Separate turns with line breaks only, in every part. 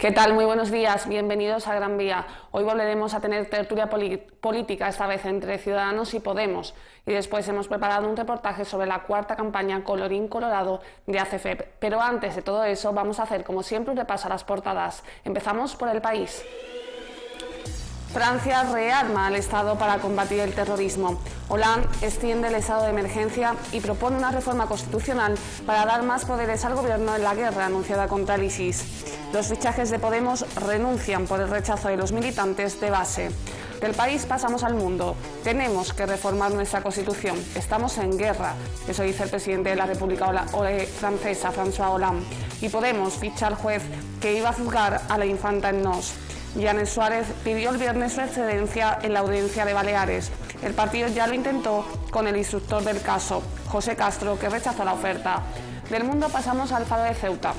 ¿Qué tal? Muy buenos días, bienvenidos a Gran Vía. Hoy volveremos a tener tertulia política, esta vez entre Ciudadanos y Podemos. Y después hemos preparado un reportaje sobre la cuarta campaña Colorín Colorado de ACFEP. Pero antes de todo eso, vamos a hacer, como siempre, un repaso a las portadas. Empezamos por El País. Francia rearma al Estado para combatir el terrorismo. Hollande extiende el estado de emergencia y propone una reforma constitucional para dar más poderes al gobierno en la guerra anunciada contra el ISIS. Los fichajes de Podemos renuncian por el rechazo de los militantes de base. Del País pasamos al mundo. Tenemos que reformar nuestra Constitución. Estamos en guerra. Eso dice el presidente de la República Francesa, François Hollande. Y Podemos ficha al juez que iba a juzgar a la infanta en Nos. Yanes Suárez pidió el viernes su excedencia en la audiencia de Baleares. El partido ya lo intentó con el instructor del caso, José Castro, que rechazó la oferta. Del mundo pasamos al Faro de Ceuta.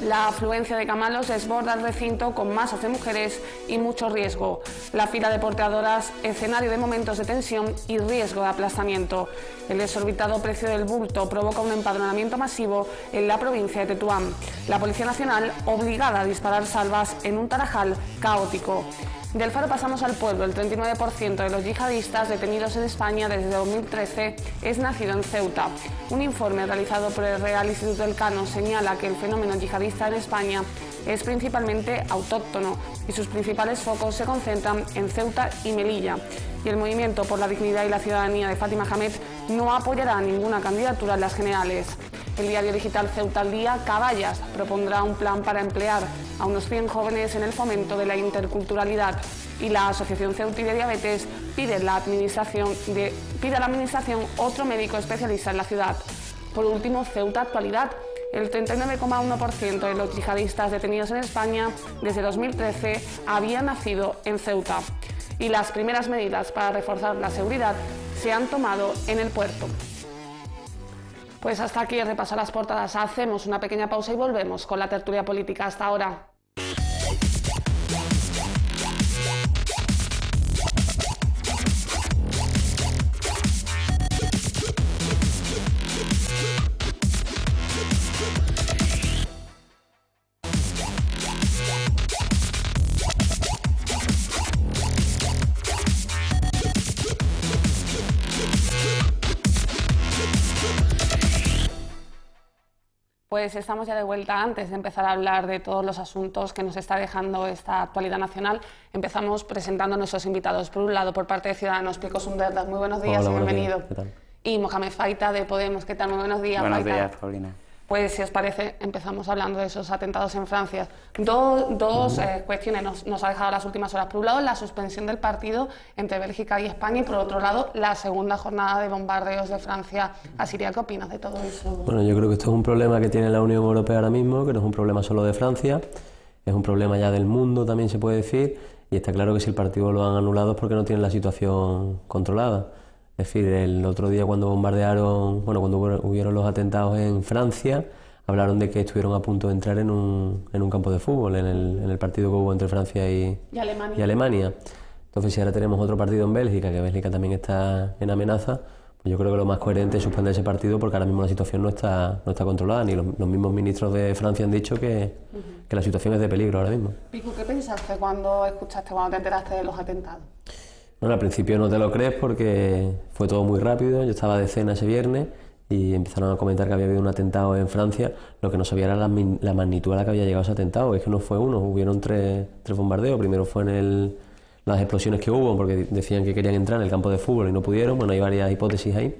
La afluencia de camalos desborda el recinto con masas de mujeres y mucho riesgo. La fila de porteadoras, escenario de momentos de tensión y riesgo de aplastamiento. El desorbitado precio del bulto provoca un empadronamiento masivo en la provincia de Tetuán. La Policía Nacional obligada a disparar salvas en un Tarajal caótico. Del Faro pasamos al Pueblo. El 39% de los yihadistas detenidos en España desde 2013 es nacido en Ceuta. Un informe realizado por el Real Instituto Elcano señala que el fenómeno yihadista en España es principalmente autóctono y sus principales focos se concentran en Ceuta y Melilla. Y el Movimiento por la Dignidad y la Ciudadanía de Fátima Hamed no apoyará ninguna candidatura en las generales. El diario digital Ceuta al Día, Caballas, propondrá un plan para emplear a unos 100 jóvenes en el fomento de la interculturalidad. Y la Asociación Ceuti de Diabetes pide a la Administración otro médico especialista en la ciudad. Por último, Ceuta Actualidad. El 39,1% de los yihadistas detenidos en España desde 2013 habían nacido en Ceuta. Y las primeras medidas para reforzar la seguridad se han tomado en el puerto. Pues hasta aquí el repaso a las portadas. Hacemos una pequeña pausa y volvemos con la tertulia política. Hasta ahora. Pues estamos ya de vuelta. Antes de empezar a hablar de todos los asuntos que nos está dejando esta actualidad nacional, empezamos presentando a nuestros invitados. Por un lado, por parte de Ciudadanos, Pico Sunderdad, muy buenos días.
Hola,
y bienvenido.
¿Qué tal?
Y Mohamed Faita, de Podemos, ¿qué tal? Muy buenos días.
Buenos
Faita.
días, Paulina.
Pues si os parece, empezamos hablando de esos atentados en Francia. Dos cuestiones nos ha dejado las últimas horas. Por un lado, la suspensión del partido entre Bélgica y España, y por otro lado, la segunda jornada de bombardeos de Francia a Siria. ¿Qué opinas de todo eso?
Bueno, yo creo que esto es un problema que tiene la Unión Europea ahora mismo, que no es un problema solo de Francia, es un problema ya del mundo, también se puede decir, y está claro que si el partido lo han anulado es porque no tienen la situación controlada. Es decir, el otro día cuando bombardearon, bueno, cuando hubieron los atentados en Francia, hablaron de que estuvieron a punto de entrar en un campo de fútbol, en el partido que hubo entre Francia y Alemania. Entonces, si ahora tenemos otro partido en Bélgica, que Bélgica también está en amenaza, pues yo creo que lo más coherente es suspender ese partido, porque ahora mismo la situación no está controlada, ni los mismos ministros de Francia han dicho que la situación es de peligro ahora mismo.
Pico, ¿qué pensaste cuando te enteraste de los atentados?
Bueno, al principio no te lo crees porque fue todo muy rápido. Yo estaba de cena ese viernes y empezaron a comentar que había habido un atentado en Francia. Lo que no sabía era la magnitud a la que había llegado ese atentado. Es que no fue uno, hubieron tres bombardeos. Primero fue en las explosiones que hubo, porque decían que querían entrar en el campo de fútbol y no pudieron. Bueno, hay varias hipótesis ahí.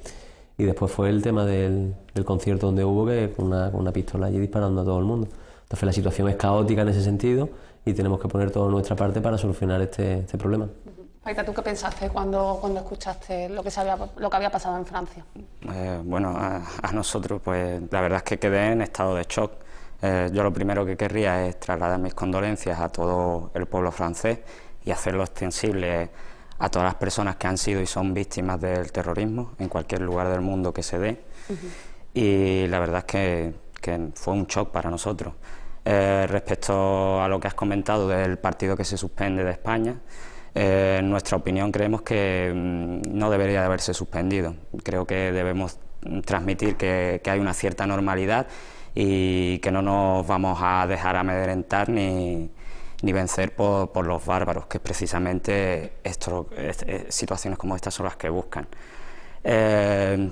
Y después fue el tema del concierto donde hubo, que con una pistola allí disparando a todo el mundo. Entonces la situación es caótica en ese sentido y tenemos que poner toda nuestra parte para solucionar este problema.
Faita, ¿tú qué pensaste cuando escuchaste lo que había pasado en Francia?
Bueno, a nosotros, pues la verdad es que quedé en estado de shock. Yo lo primero que querría es trasladar mis condolencias a todo el pueblo francés y hacerlo extensible a todas las personas que han sido y son víctimas del terrorismo en cualquier lugar del mundo que se dé. Y la verdad es que fue un shock para nosotros. Respecto a lo que has comentado del partido que se suspende de España, en nuestra opinión creemos que no debería de haberse suspendido. Creo que debemos transmitir que hay una cierta normalidad y que no nos vamos a dejar amedrentar ni vencer por los bárbaros, que precisamente situaciones como estas son las que buscan.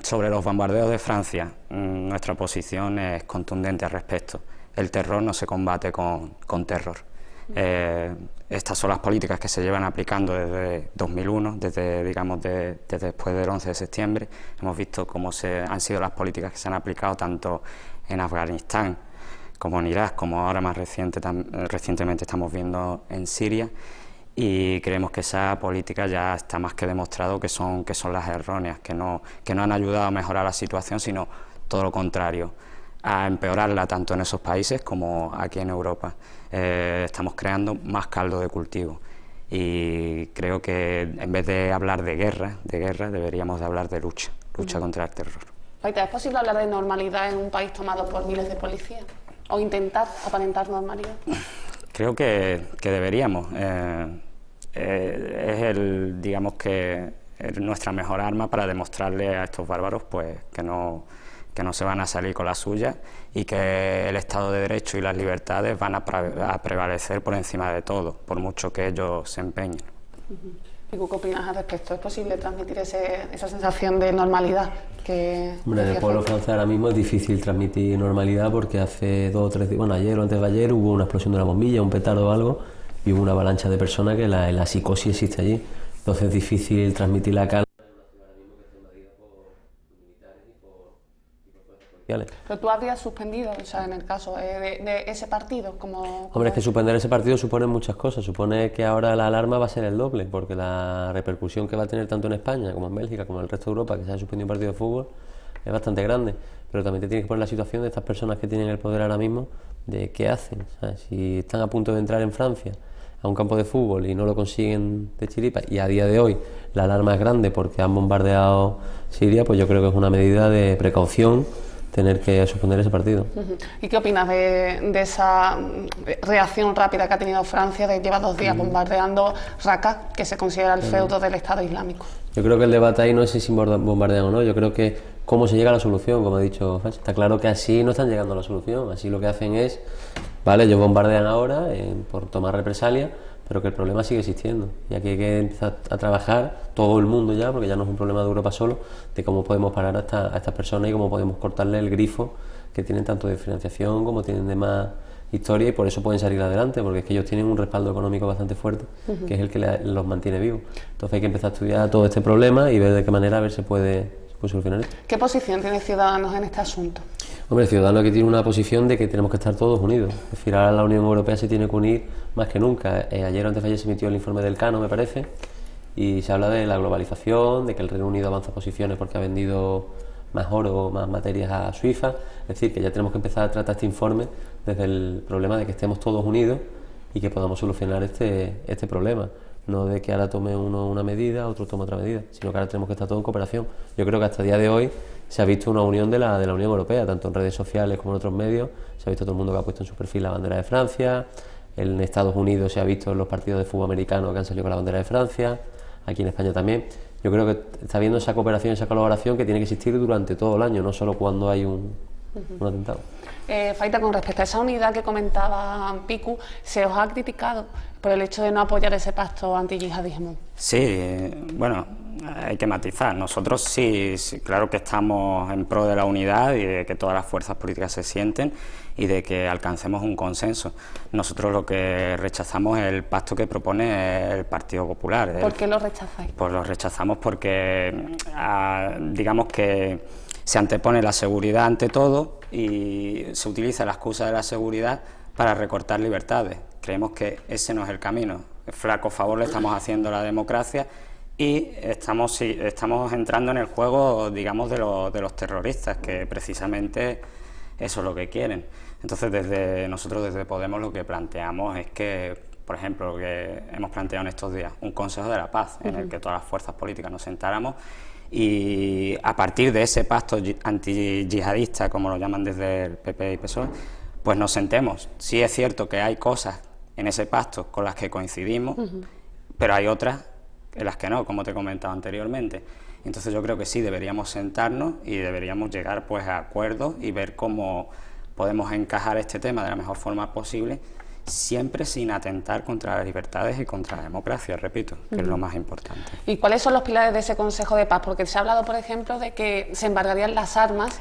Sobre los bombardeos de Francia, nuestra posición es contundente al respecto. El terror no se combate con terror. Estas son las políticas que se llevan aplicando desde 2001, desde después del 11 de septiembre. Hemos visto cómo han sido las políticas que se han aplicado tanto en Afganistán como en Irak, como ahora más recientemente estamos viendo en Siria, y creemos que esa política ya está más que demostrado que son las erróneas, que no han ayudado a mejorar la situación, sino todo lo contrario, a empeorarla tanto en esos países como aquí en Europa. Estamos creando más caldo de cultivo y creo que en vez de hablar de guerra deberíamos de hablar de lucha contra el terror.
Paita, ¿es posible hablar de normalidad en un país tomado por miles de policías? ¿O intentar aparentar normalidad? Creo que deberíamos.
Digamos que es nuestra mejor arma para demostrarle a estos bárbaros pues que no se van a salir con la suya y que el Estado de Derecho y las libertades van a prevalecer por encima de todo, por mucho que ellos se empeñen.
¿Y qué opinas al respecto? ¿Es posible transmitir esa sensación de normalidad?
Hombre, en el pueblo francés ahora mismo es difícil transmitir normalidad porque hace 2 o 3 días, bueno, ayer o antes de ayer hubo una explosión de una bombilla, un petardo o algo, y hubo una avalancha de personas que la psicosis existe allí. Entonces es difícil transmitir la calma.
Pero tú habrías suspendido, o sea, en el caso de ese partido,
Hombre, es que suspender ese partido supone muchas cosas. Supone que ahora la alarma va a ser el doble, porque la repercusión que va a tener tanto en España como en Bélgica, como en el resto de Europa, que se haya suspendido un partido de fútbol, es bastante grande. Pero también te tienes que poner la situación de estas personas que tienen el poder ahora mismo, de qué hacen. ¿Sabes? Si están a punto de entrar en Francia a un campo de fútbol y no lo consiguen de chiripa, y a día de hoy la alarma es grande porque han bombardeado Siria, pues yo creo que es una medida de precaución tener que suspender ese partido.
¿Y qué opinas de esa reacción rápida que ha tenido Francia de llevar 2 días bombardeando Raqqa, que se considera el feudo del Estado Islámico?
Yo creo que el debate ahí no es si bombardean o no, yo creo que cómo se llega a la solución, como ha dicho Fach. Está claro que así no están llegando a la solución, así lo que hacen es, vale, ellos bombardean ahora por tomar represalias, pero que el problema sigue existiendo y aquí hay que empezar a trabajar todo el mundo ya, porque ya no es un problema de Europa solo, de cómo podemos parar a estas personas y cómo podemos cortarle el grifo que tienen tanto de financiación como tienen de más historia, y por eso pueden salir adelante, porque es que ellos tienen un respaldo económico bastante fuerte, que es el que los mantiene vivos. Entonces hay que empezar a estudiar todo este problema y ver de qué manera se puede solucionar esto.
¿Qué posición tiene Ciudadanos en este asunto?
Hombre, Ciudadanos que tiene una posición de que tenemos que estar todos unidos. Es decir, ahora la Unión Europea se tiene que unir más que nunca. Ayer o antes de ayer se emitió el informe del Cano, me parece, y se habla de la globalización, de que el Reino Unido avanza posiciones porque ha vendido más oro, más materias a Suiza. Es decir, que ya tenemos que empezar a tratar este informe desde el problema de que estemos todos unidos y que podamos solucionar este problema. No de que ahora tome uno una medida, otro tome otra medida, sino que ahora tenemos que estar todos en cooperación. Yo creo que hasta el día de hoy se ha visto una unión de la Unión Europea, tanto en redes sociales como en otros medios. Se ha visto todo el mundo que ha puesto en su perfil la bandera de Francia. En Estados Unidos se ha visto en los partidos de fútbol americano que han salido con la bandera de Francia. Aquí en España también. Yo creo que está habiendo esa cooperación, esa colaboración que tiene que existir durante todo el año, no solo cuando hay un atentado.
Faita, con respecto a esa unidad que comentaba Picu, ¿se os ha criticado por el hecho de no apoyar ese pacto antiyihadismo?
Sí, bueno, hay que matizar. Nosotros sí, claro que estamos en pro de la unidad y de que todas las fuerzas políticas se sienten y de que alcancemos un consenso. Nosotros lo que rechazamos es el pacto que propone el Partido Popular.
¿Por qué lo rechazáis?
Pues lo rechazamos porque, digamos que se antepone la seguridad ante todo y se utiliza la excusa de la seguridad para recortar libertades. Creemos que ese no es el camino. Flaco favor le estamos haciendo a la democracia y estamos entrando en el juego, digamos, de los terroristas, que precisamente eso es lo que quieren. Entonces, nosotros desde Podemos lo que planteamos es que, por ejemplo, lo que hemos planteado en estos días, un Consejo de la Paz, en el que todas las fuerzas políticas nos sentáramos y a partir de ese pacto antiyihadista, como lo llaman desde el PP y PSOE, pues nos sentemos. Sí es cierto que hay cosas en ese pacto con las que coincidimos, pero hay otras en las que no, como te he comentado anteriormente. Entonces yo creo que sí deberíamos sentarnos y deberíamos llegar pues a acuerdos y ver cómo podemos encajar este tema de la mejor forma posible, siempre sin atentar contra las libertades y contra la democracia, repito, que es lo más importante.
¿Y cuáles son los pilares de ese Consejo de Paz? Porque se ha hablado, por ejemplo, de que se embargarían las armas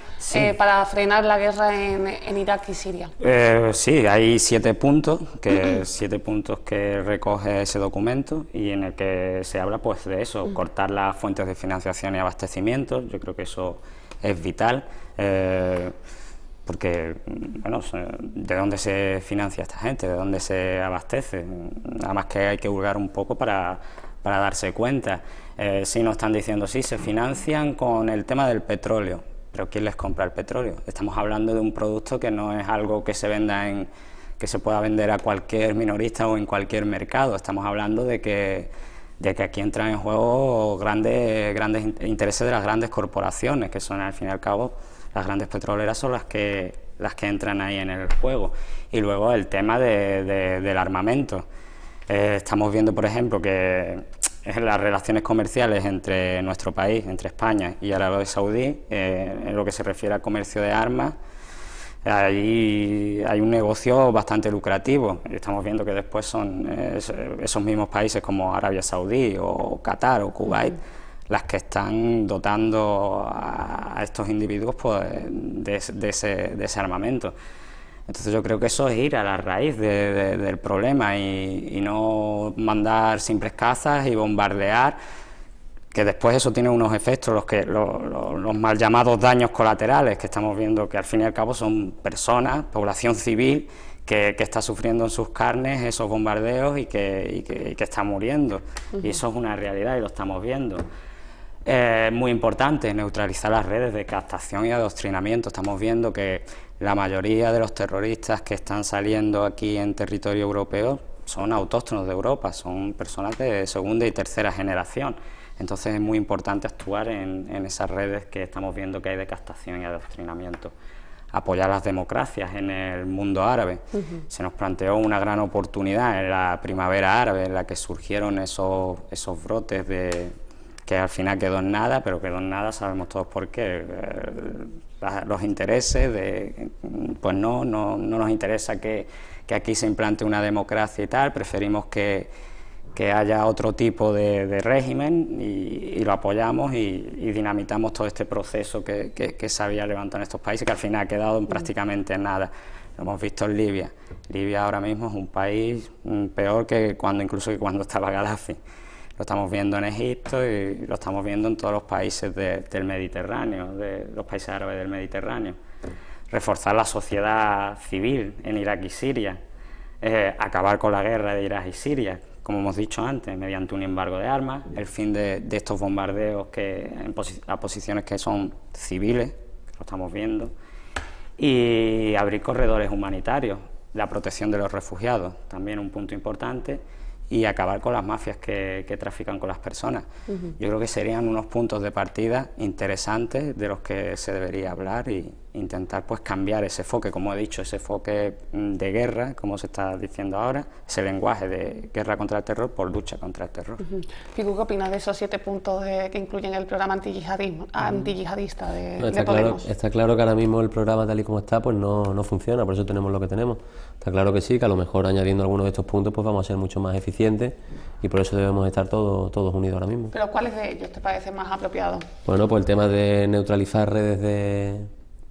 para frenar la guerra en Irak y Siria.
Sí, hay 7 puntos, 7 puntos que recoge ese documento y en el que se habla pues de eso, cortar las fuentes de financiación y abastecimiento. Yo creo que eso es vital. Porque, bueno, ¿de dónde se financia esta gente? ¿De dónde se abastece? Nada más que hay que hurgar un poco para darse cuenta. Sí nos están diciendo, sí, se financian con el tema del petróleo, pero ¿quién les compra el petróleo? Estamos hablando de un producto que no es algo que se venda que se pueda vender a cualquier minorista o en cualquier mercado. Estamos hablando de que aquí entran en juego grandes intereses de las grandes corporaciones, que son al fin y al cabo las grandes petroleras, son las que entran ahí en el juego. Y luego el tema del armamento. Estamos viendo, por ejemplo, que las relaciones comerciales entre nuestro país, entre España y Arabia Saudí, en lo que se refiere al comercio de armas, hay un negocio bastante lucrativo. Estamos viendo que después son esos mismos países como Arabia Saudí o Qatar o Kuwait las que están dotando a estos individuos pues, de ese armamento. Entonces yo creo que eso es ir a la raíz del problema y no mandar simples cazas y bombardear, que después eso tiene unos efectos, los mal llamados daños colaterales, que estamos viendo que al fin y al cabo son personas, población civil, que está sufriendo en sus carnes esos bombardeos y que está muriendo. Y eso es una realidad y lo estamos viendo. Es muy importante neutralizar las redes de captación y adoctrinamiento. Estamos viendo que la mayoría de los terroristas que están saliendo aquí en territorio europeo son autóctonos de Europa, son personas de segunda y tercera generación. Entonces es muy importante actuar en esas redes que estamos viendo que hay de captación y adoctrinamiento. Apoyar las democracias en el mundo árabe. Se nos planteó una gran oportunidad en la primavera árabe, en la que surgieron esos brotes que al final quedó en nada, pero quedó en nada, sabemos todos por qué. Los intereses pues no nos interesa que aquí se implante una democracia y tal, preferimos que haya otro tipo de régimen y lo apoyamos y dinamitamos todo este proceso que se había levantado en estos países, que al final ha quedado prácticamente en nada. Lo hemos visto en Libia. Libia ahora mismo es un país peor incluso que cuando estaba Gaddafi. Lo estamos viendo en Egipto y lo estamos viendo en todos los países del Mediterráneo, de los países árabes del Mediterráneo. Reforzar la sociedad civil en Irak y Siria, acabar con la guerra de Irak y Siria, como hemos dicho antes, mediante un embargo de armas, el fin de estos bombardeos a posiciones que son civiles, que lo estamos viendo, y abrir corredores humanitarios, la protección de los refugiados, también un punto importante, y acabar con las mafias que trafican con las personas. Yo creo que serían unos puntos de partida interesantes de los que se debería hablar e intentar pues cambiar ese enfoque, como he dicho, ese enfoque de guerra, como se está diciendo ahora, ese lenguaje de guerra contra el terror por lucha contra el terror.
Figu, ¿qué opinas de esos 7 puntos que incluyen el programa antiyihadista de Podemos?
Está claro que ahora mismo el programa tal y como está pues no funciona, por eso tenemos lo que tenemos. Está claro que sí, que a lo mejor añadiendo algunos de estos puntos pues vamos a ser mucho más eficientes y por eso debemos estar todos unidos ahora mismo.
¿Pero cuáles de ellos te parece más apropiado?
Bueno, pues el tema de neutralizar redes de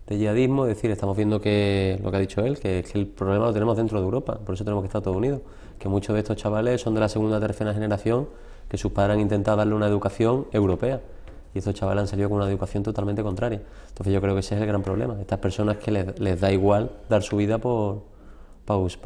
yihadismo, es decir, estamos viendo que lo que ha dicho él, que el problema lo tenemos dentro de Europa, por eso tenemos que estar todos unidos, que muchos de estos chavales son de la segunda o tercera generación, que sus padres han intentado darle una educación europea y estos chavales han salido con una educación totalmente contraria. Entonces yo creo que ese es el gran problema, estas personas que les da igual dar su vida por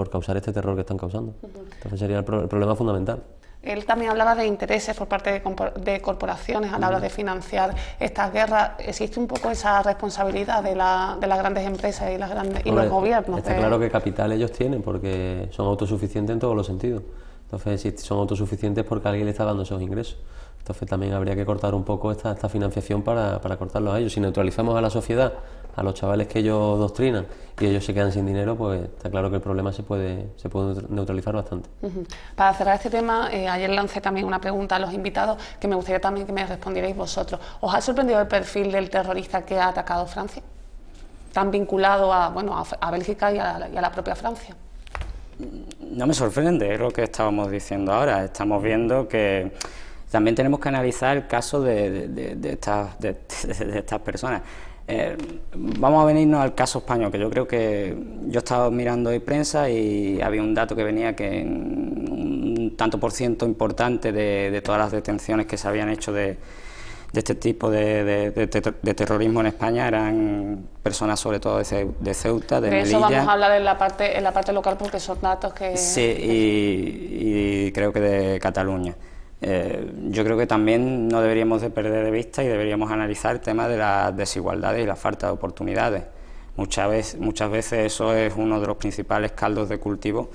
causar este terror que están causando. Entonces sería el problema fundamental.
Él también hablaba de intereses por parte de corporaciones a la hora de financiar estas guerras. ¿Existe un poco esa responsabilidad de las grandes empresas y los gobiernos?
Está claro que capital ellos tienen porque son autosuficientes en todos los sentidos. Entonces, si son autosuficientes porque alguien le está dando esos ingresos. Entonces también habría que cortar un poco esta financiación para cortarlos a ellos. Si neutralizamos a la sociedad, a los chavales que ellos doctrinan y ellos se quedan sin dinero, pues está claro que el problema se puede neutralizar bastante.
Para cerrar este tema, ayer lancé también una pregunta a los invitados que me gustaría también que me respondierais vosotros. ¿Os ha sorprendido el perfil del terrorista que ha atacado Francia? tan vinculado a, bueno, a Bélgica y a la propia Francia.
No me sorprende, es lo que estábamos diciendo ahora. Estamos viendo que también tenemos que analizar el caso de estas personas. Vamos a venirnos al caso español, que yo creo que yo estaba mirando hoy prensa y había un dato que venía que un tanto por ciento importante de todas las detenciones que se habían hecho de este tipo de terrorismo en España eran personas sobre todo de Ceuta, de Melilla.
De eso vamos a hablar en la parte local, porque son datos que...
Sí, y creo que de Cataluña. Yo creo que también no deberíamos de perder de vista y deberíamos analizar el tema de las desigualdades y la falta de oportunidades. Muchas veces eso es uno de los principales caldos de cultivo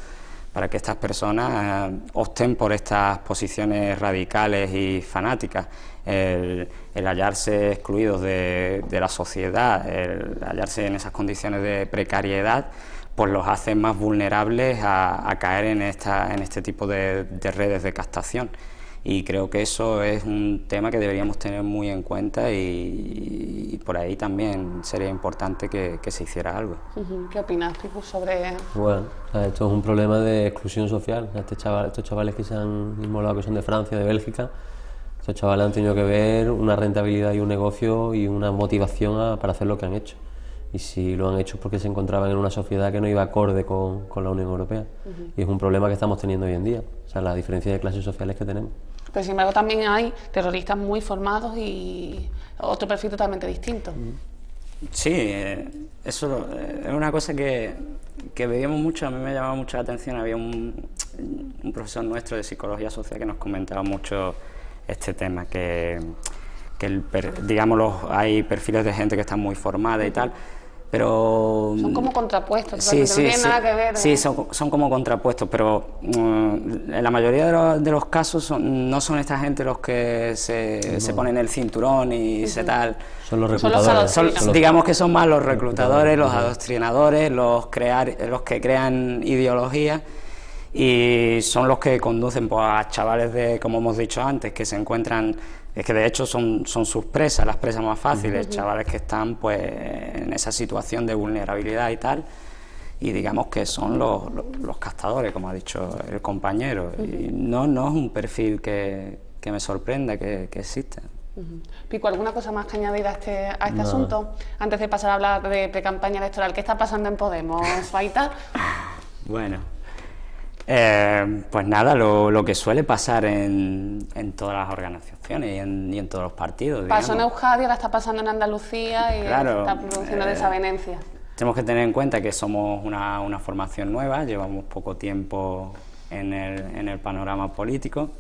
para que estas personas opten por estas posiciones radicales y fanáticas. El hallarse excluidos de la sociedad, el hallarse en esas condiciones de precariedad, pues los hace más vulnerables a caer en este tipo de redes de captación. Y creo que eso es un tema que deberíamos tener muy en cuenta y por ahí también sería importante que se hiciera algo.
¿Qué opinas, Pipo, sobre...?
Bueno, esto es un problema de exclusión social. Estos chavales que se han inmolado, que son de Francia, de Bélgica, estos chavales han tenido que ver una rentabilidad y un negocio y una motivación para hacer lo que han hecho. Y si lo han hecho es porque se encontraban en una sociedad que no iba acorde con la Unión Europea. Y es un problema que estamos teniendo hoy en día, o sea, la diferencia de clases sociales que tenemos.
Pero sin embargo también hay terroristas muy formados y otro perfil totalmente distinto.
Sí, eso es una cosa que veíamos mucho, a mí me llamaba mucho la atención. Había un profesor nuestro de psicología social que nos comentaba mucho este tema, digamos, hay perfiles de gente que están muy formada y tal, pero...
Son como contrapuestos,
sí,
no tienen nada que ver.
Sí, son como contrapuestos, pero en la mayoría de los casos no son esta gente los que se ponen el cinturón y se tal.
Son los reclutadores.
Digamos que son más los reclutadores, los adoctrinadores, los que crean ideologías, y son los que conducen pues, a chavales como hemos dicho antes, que se encuentran... Es que de hecho son sus presas, las presas más fáciles, chavales que están pues en esa situación de vulnerabilidad y tal, y digamos que son los captadores, como ha dicho el compañero, y no es un perfil que me sorprenda que exista.
Pico, ¿alguna cosa más que añadir a este asunto? Antes de pasar a hablar de pre-campaña electoral, ¿qué está pasando en Podemos, Faita?
Bueno... pues nada, lo que suele pasar en todas las organizaciones y en todos los partidos.
Pasó en Euskadi, ahora está pasando en Andalucía y
claro,
está produciendo desavenencias.
Tenemos que tener en cuenta que somos una formación nueva, llevamos poco tiempo en el panorama político,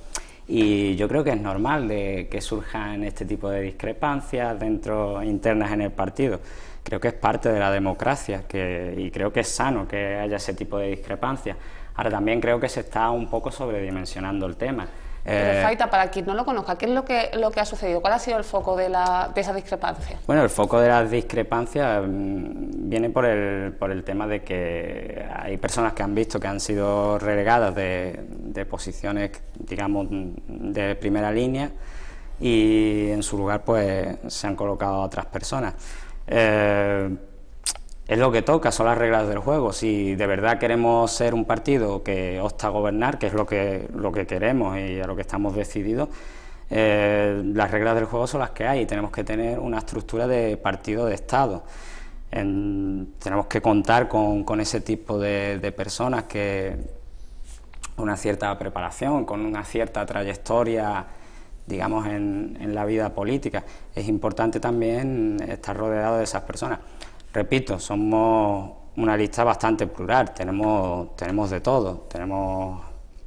y yo creo que es normal que surjan este tipo de discrepancias internas en el partido. Creo que es parte de la democracia y creo que es sano que haya ese tipo de discrepancias. Ahora también creo que se está un poco sobredimensionando el tema.
Pero Faita, para quien no lo conozca, ¿qué es lo que ha sucedido? ¿Cuál ha sido el foco de esa discrepancia?
Bueno, el foco de las discrepancias viene por el tema de que hay personas que han visto que han sido relegadas de posiciones, digamos, de primera línea, y en su lugar pues se han colocado a otras personas. Es lo que toca, son las reglas del juego. Si de verdad queremos ser un partido que opta a gobernar, que es lo que queremos y a lo que estamos decididos, las reglas del juego son las que hay. Tenemos que tener una estructura de partido de Estado. Tenemos que contar con ese tipo de personas que una cierta preparación, con una cierta trayectoria, digamos, en la vida política. Es importante también estar rodeado de esas personas. Repito, somos una lista bastante plural, tenemos de todo, tenemos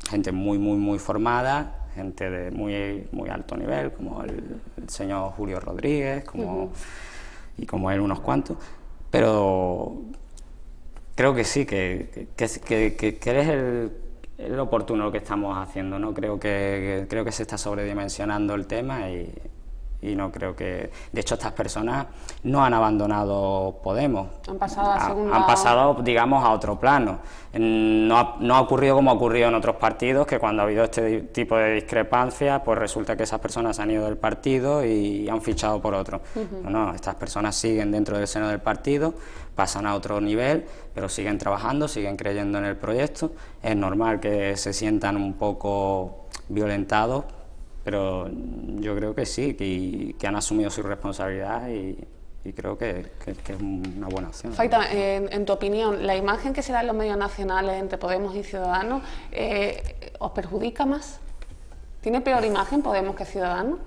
gente muy formada, gente de muy alto nivel, como el señor Julio Rodríguez, y como él unos cuantos, pero creo que sí, que es el oportuno lo que estamos haciendo, ¿no? Creo que se está sobredimensionando el tema y y no creo que... De hecho, estas personas no han abandonado Podemos.
Han pasado a segunda...
Han pasado, digamos, a otro plano. No ha ocurrido como ha ocurrido en otros partidos, que cuando ha habido este tipo de discrepancias, pues resulta que esas personas han ido del partido y han fichado por otro. No, estas personas siguen dentro del seno del partido, pasan a otro nivel, pero siguen trabajando, siguen creyendo en el proyecto. Es normal que se sientan un poco violentados, pero yo creo que sí, que han asumido su responsabilidad y creo que es una buena opción.
Faita, en tu opinión, ¿la imagen que se da en los medios nacionales entre Podemos y Ciudadanos os perjudica más? ¿Tiene peor imagen Podemos que Ciudadanos?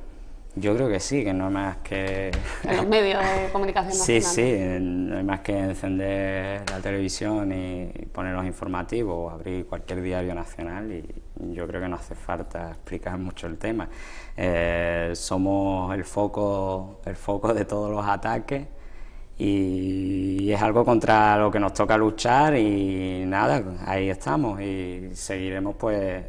Yo creo que sí, que no hay más que...
En los medios de comunicación nacionales.
Sí, no hay más que encender la televisión y poner los informativos o abrir cualquier diario nacional y yo creo que no hace falta explicar mucho el tema. Somos el foco de todos los ataques y es algo contra lo que nos toca luchar y nada, ahí estamos y seguiremos pues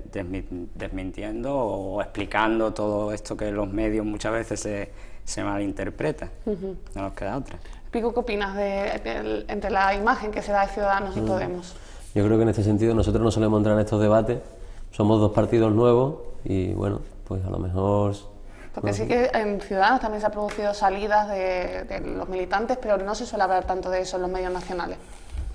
desmintiendo o explicando todo esto que en los medios muchas veces se malinterpreta. No nos queda otra.
Pico, ¿qué opinas entre la imagen que se da de Ciudadanos y Podemos?
Yo creo que en este sentido nosotros no solemos entrar en estos debates, somos dos partidos nuevos y bueno, pues a lo mejor...
Porque sí que en Ciudadanos también se han producido salidas de los militantes, pero no se suele hablar tanto de eso en los medios nacionales.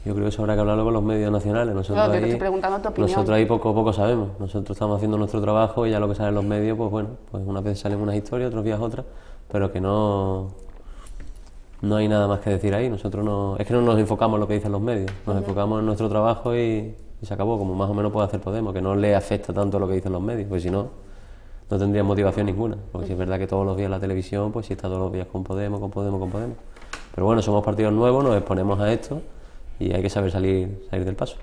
Yo creo que eso habrá que hablarlo con los medios nacionales. Nosotros,
te estoy preguntando tu opinión.
Nosotros ahí poco a poco sabemos. Nosotros estamos haciendo nuestro trabajo y ya lo que sale en los medios, pues bueno, pues unas veces salen unas historias, otros días otras, pero que no hay nada más que decir ahí. Nosotros es que no nos enfocamos en lo que dicen los medios, nos enfocamos en nuestro trabajo y se acabó, como más o menos puede hacer Podemos, que no le afecta tanto lo que dicen los medios, porque si no tendría motivación ninguna, porque si es verdad que todos los días la televisión, pues sí está todos los días con Podemos. Pero bueno, somos partidos nuevos, nos exponemos a esto y hay que saber salir del paso.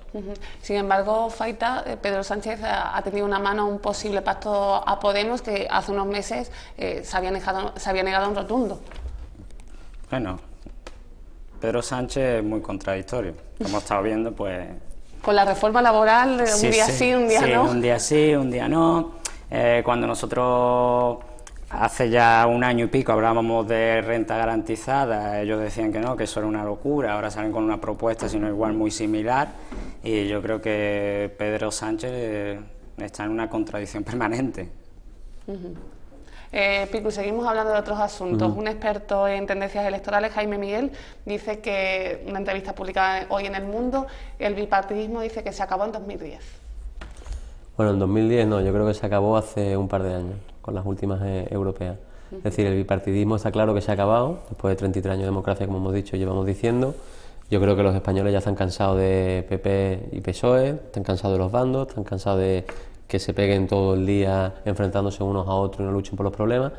Sin embargo, Faita, Pedro Sánchez ha tenido una mano a un posible pacto a Podemos que hace unos meses se había negado un rotundo.
Bueno, Pedro Sánchez es muy contradictorio, como hemos estado viendo, pues...
Con la reforma laboral, un día sí, un día no.
Un día sí, un día no. Cuando nosotros hace ya un año y pico hablábamos de renta garantizada, ellos decían que no, que eso era una locura, ahora salen con una propuesta, sino igual muy similar, y yo creo que Pedro Sánchez está en una contradicción permanente.
Pico, seguimos hablando de otros asuntos. Un experto en tendencias electorales, Jaime Miguel, dice que, en una entrevista publicada hoy en El Mundo, el bipartidismo dice que se acabó en 2010.
Bueno, en 2010 no, yo creo que se acabó hace un par de años, con las últimas europeas. Es decir, el bipartidismo está claro que se ha acabado, después de 33 años de democracia, como hemos dicho, llevamos diciendo. Yo creo que los españoles ya están cansados de PP y PSOE, están cansados de los bandos, están cansados de que se peguen todo el día enfrentándose unos a otros y no luchen por los problemas.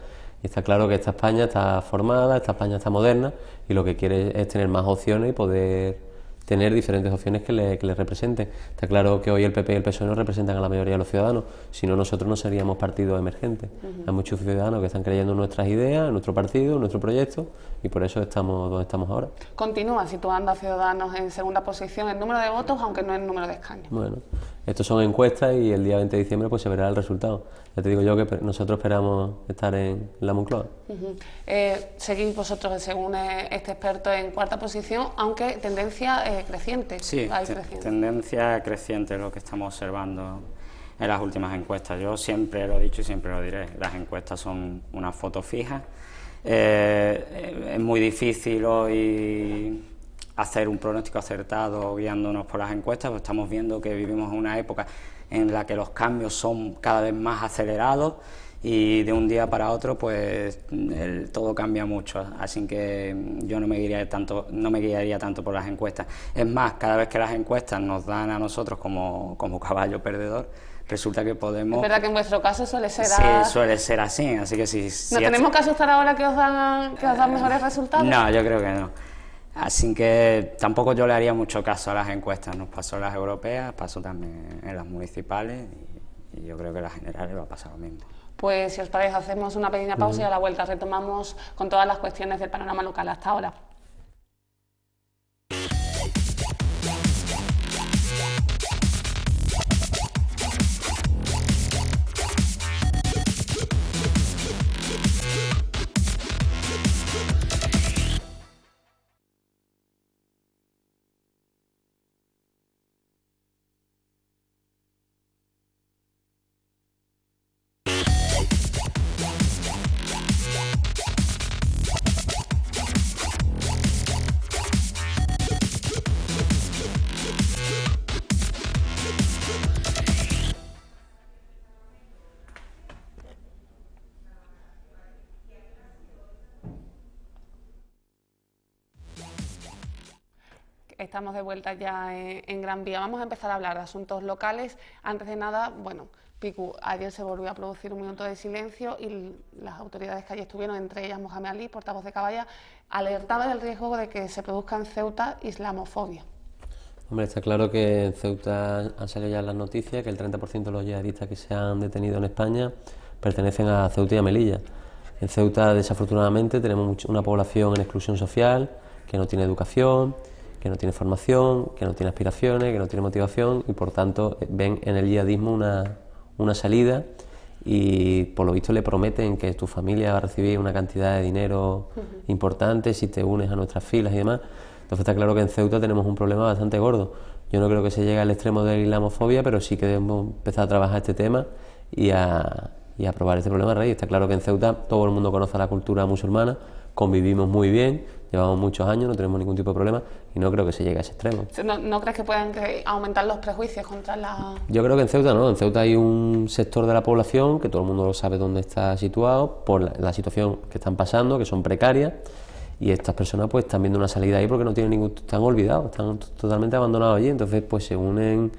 Y está claro que esta España está formada, esta España está moderna y lo que quiere es tener más opciones y poder tener diferentes opciones que le representen. Está claro que hoy el PP y el PSOE no representan a la mayoría de los ciudadanos, si no nosotros no seríamos partidos emergentes. Hay muchos ciudadanos que están creyendo en nuestras ideas, en nuestro partido, en nuestro proyecto y por eso estamos donde estamos ahora.
Continúa situando a Ciudadanos en segunda posición en número de votos, aunque no en número de escaños.
Bueno, estos son encuestas y el día 20 de diciembre pues se verá el resultado. Ya te digo yo que nosotros esperamos estar en la Moncloa.
Seguís vosotros, según este experto, en cuarta posición, aunque tendencia creciente.
Sí, tendencia creciente es lo que estamos observando en las últimas encuestas. Yo siempre lo he dicho y siempre lo diré, las encuestas son una foto fija. Es muy difícil hoy hacer un pronóstico acertado guiándonos por las encuestas, pues estamos viendo que vivimos en una época en la que los cambios son cada vez más acelerados y de un día para otro pues todo cambia mucho, así que yo no me guiaría tanto por las encuestas. Es más, cada vez que las encuestas nos dan a nosotros como caballo perdedor, resulta que Podemos...
Es verdad que en vuestro caso suele ser...
Sí, suele ser así, así que sí...
¿No tenemos que asustar ahora que os dan mejores resultados?
No, yo creo que no. Así que tampoco yo le haría mucho caso a las encuestas. Nos pasó en las europeas, pasó también en las municipales y yo creo que en las generales va a pasar lo mismo.
Pues si os parece hacemos una pequeña pausa y a la vuelta retomamos con todas las cuestiones del panorama local hasta ahora. Estamos de vuelta ya en Gran Vía. Vamos a empezar a hablar de asuntos locales. Antes de nada, bueno, Picu, ayer se volvió a producir un minuto de silencio y las autoridades que allí estuvieron, entre ellas Mohamed Ali, portavoz de Caballa, alertaban del riesgo de que se produzca en Ceuta islamofobia.
Hombre, está claro que en Ceuta han salido ya las noticias que el 30% de los yihadistas que se han detenido en España pertenecen a Ceuta y a Melilla. En Ceuta, desafortunadamente, tenemos una población en exclusión social, que no tiene educación, que no tiene formación, que no tiene aspiraciones, que no tiene motivación y, por tanto, ven en el yihadismo una salida y, por lo visto, le prometen que tu familia va a recibir una cantidad de dinero importante si te unes a nuestras filas y demás. Entonces está claro que en Ceuta tenemos un problema bastante gordo. Yo no creo que se llegue al extremo de la islamofobia, pero sí que debemos empezar a trabajar este tema y a probar este problema de raíz. Está claro que en Ceuta todo el mundo conoce la cultura musulmana, convivimos muy bien, llevamos muchos años, no tenemos ningún tipo de problema y no creo que se llegue a ese extremo.
¿No crees que puedan aumentar los prejuicios contra la...?
Yo creo que en Ceuta no, en Ceuta hay un sector de la población que todo el mundo sabe dónde está situado por la situación que están pasando, que son precarias, y estas personas pues están viendo una salida ahí porque no tienen están olvidados, están totalmente abandonados allí, entonces pues se unen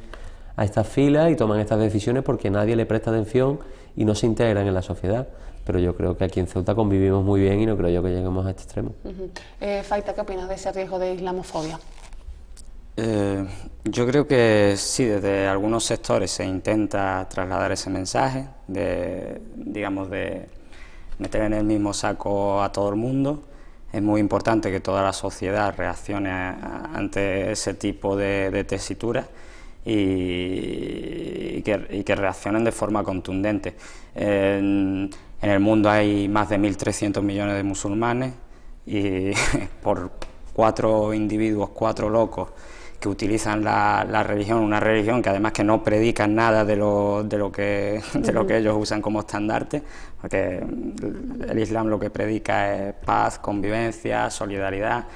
a estas filas y toman estas decisiones porque nadie le presta atención y no se integran en la sociedad. Pero yo creo que aquí en Ceuta convivimos muy bien y no creo yo que lleguemos a este extremo.
Faita, ¿qué opinas de ese riesgo de islamofobia?
Yo creo que sí, desde algunos sectores se intenta trasladar ese mensaje de meter en el mismo saco a todo el mundo. Es muy importante que toda la sociedad reaccione ante ese tipo de tesituras y que reaccionen de forma contundente. En el mundo hay más de 1.300 millones de musulmanes y por 4 individuos, 4 locos que utilizan la religión, una religión que además que no predican nada de lo que ellos usan como estandarte, porque el Islam lo que predica es paz, convivencia, solidaridad.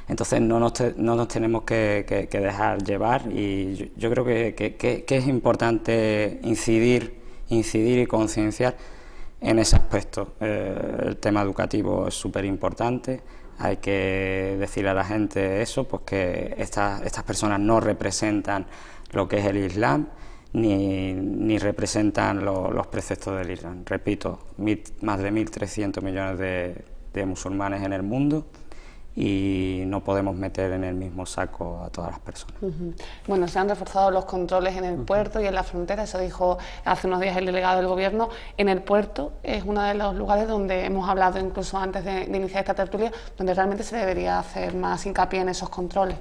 Entonces no nos tenemos que dejar llevar y yo creo que es importante incidir y concienciar en ese aspecto. El tema educativo es súper importante. Hay que decirle a la gente eso, pues que estas personas no representan lo que es el Islam ni representan los preceptos del Islam. Repito, más de 1.300 millones de musulmanes en el mundo y no podemos meter en el mismo saco a todas las personas.
Bueno, se han reforzado los controles en el puerto y en la frontera, eso dijo hace unos días el delegado del Gobierno. En el puerto es uno de los lugares donde hemos hablado incluso antes de iniciar esta tertulia, donde realmente se debería hacer más hincapié en esos controles.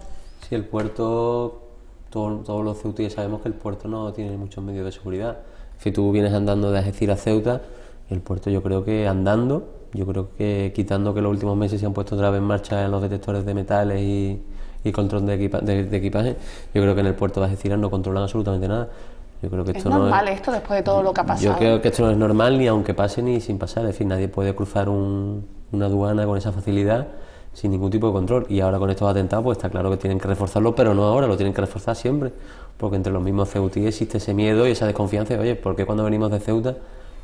Sí,
el puerto, todos los ceutíes sabemos que el puerto no tiene muchos medios de seguridad. Si tú vienes andando de Algeciras a Ceuta, el puerto yo creo que andando, quitando que los últimos meses se han puesto otra vez en marcha los detectores de metales y control de equipaje, yo creo que en el puerto de Algeciras no controlan absolutamente nada. Yo creo que esto
¿Es normal esto después de todo lo que ha pasado?
Yo creo que esto no es normal ni aunque pase ni sin pasar, es decir, nadie puede cruzar una aduana con esa facilidad sin ningún tipo de control, y ahora con estos atentados pues está claro que tienen que reforzarlo, pero no ahora, lo tienen que reforzar siempre, porque entre los mismos ceutíes existe ese miedo y esa desconfianza de, oye, ¿por qué cuando venimos de Ceuta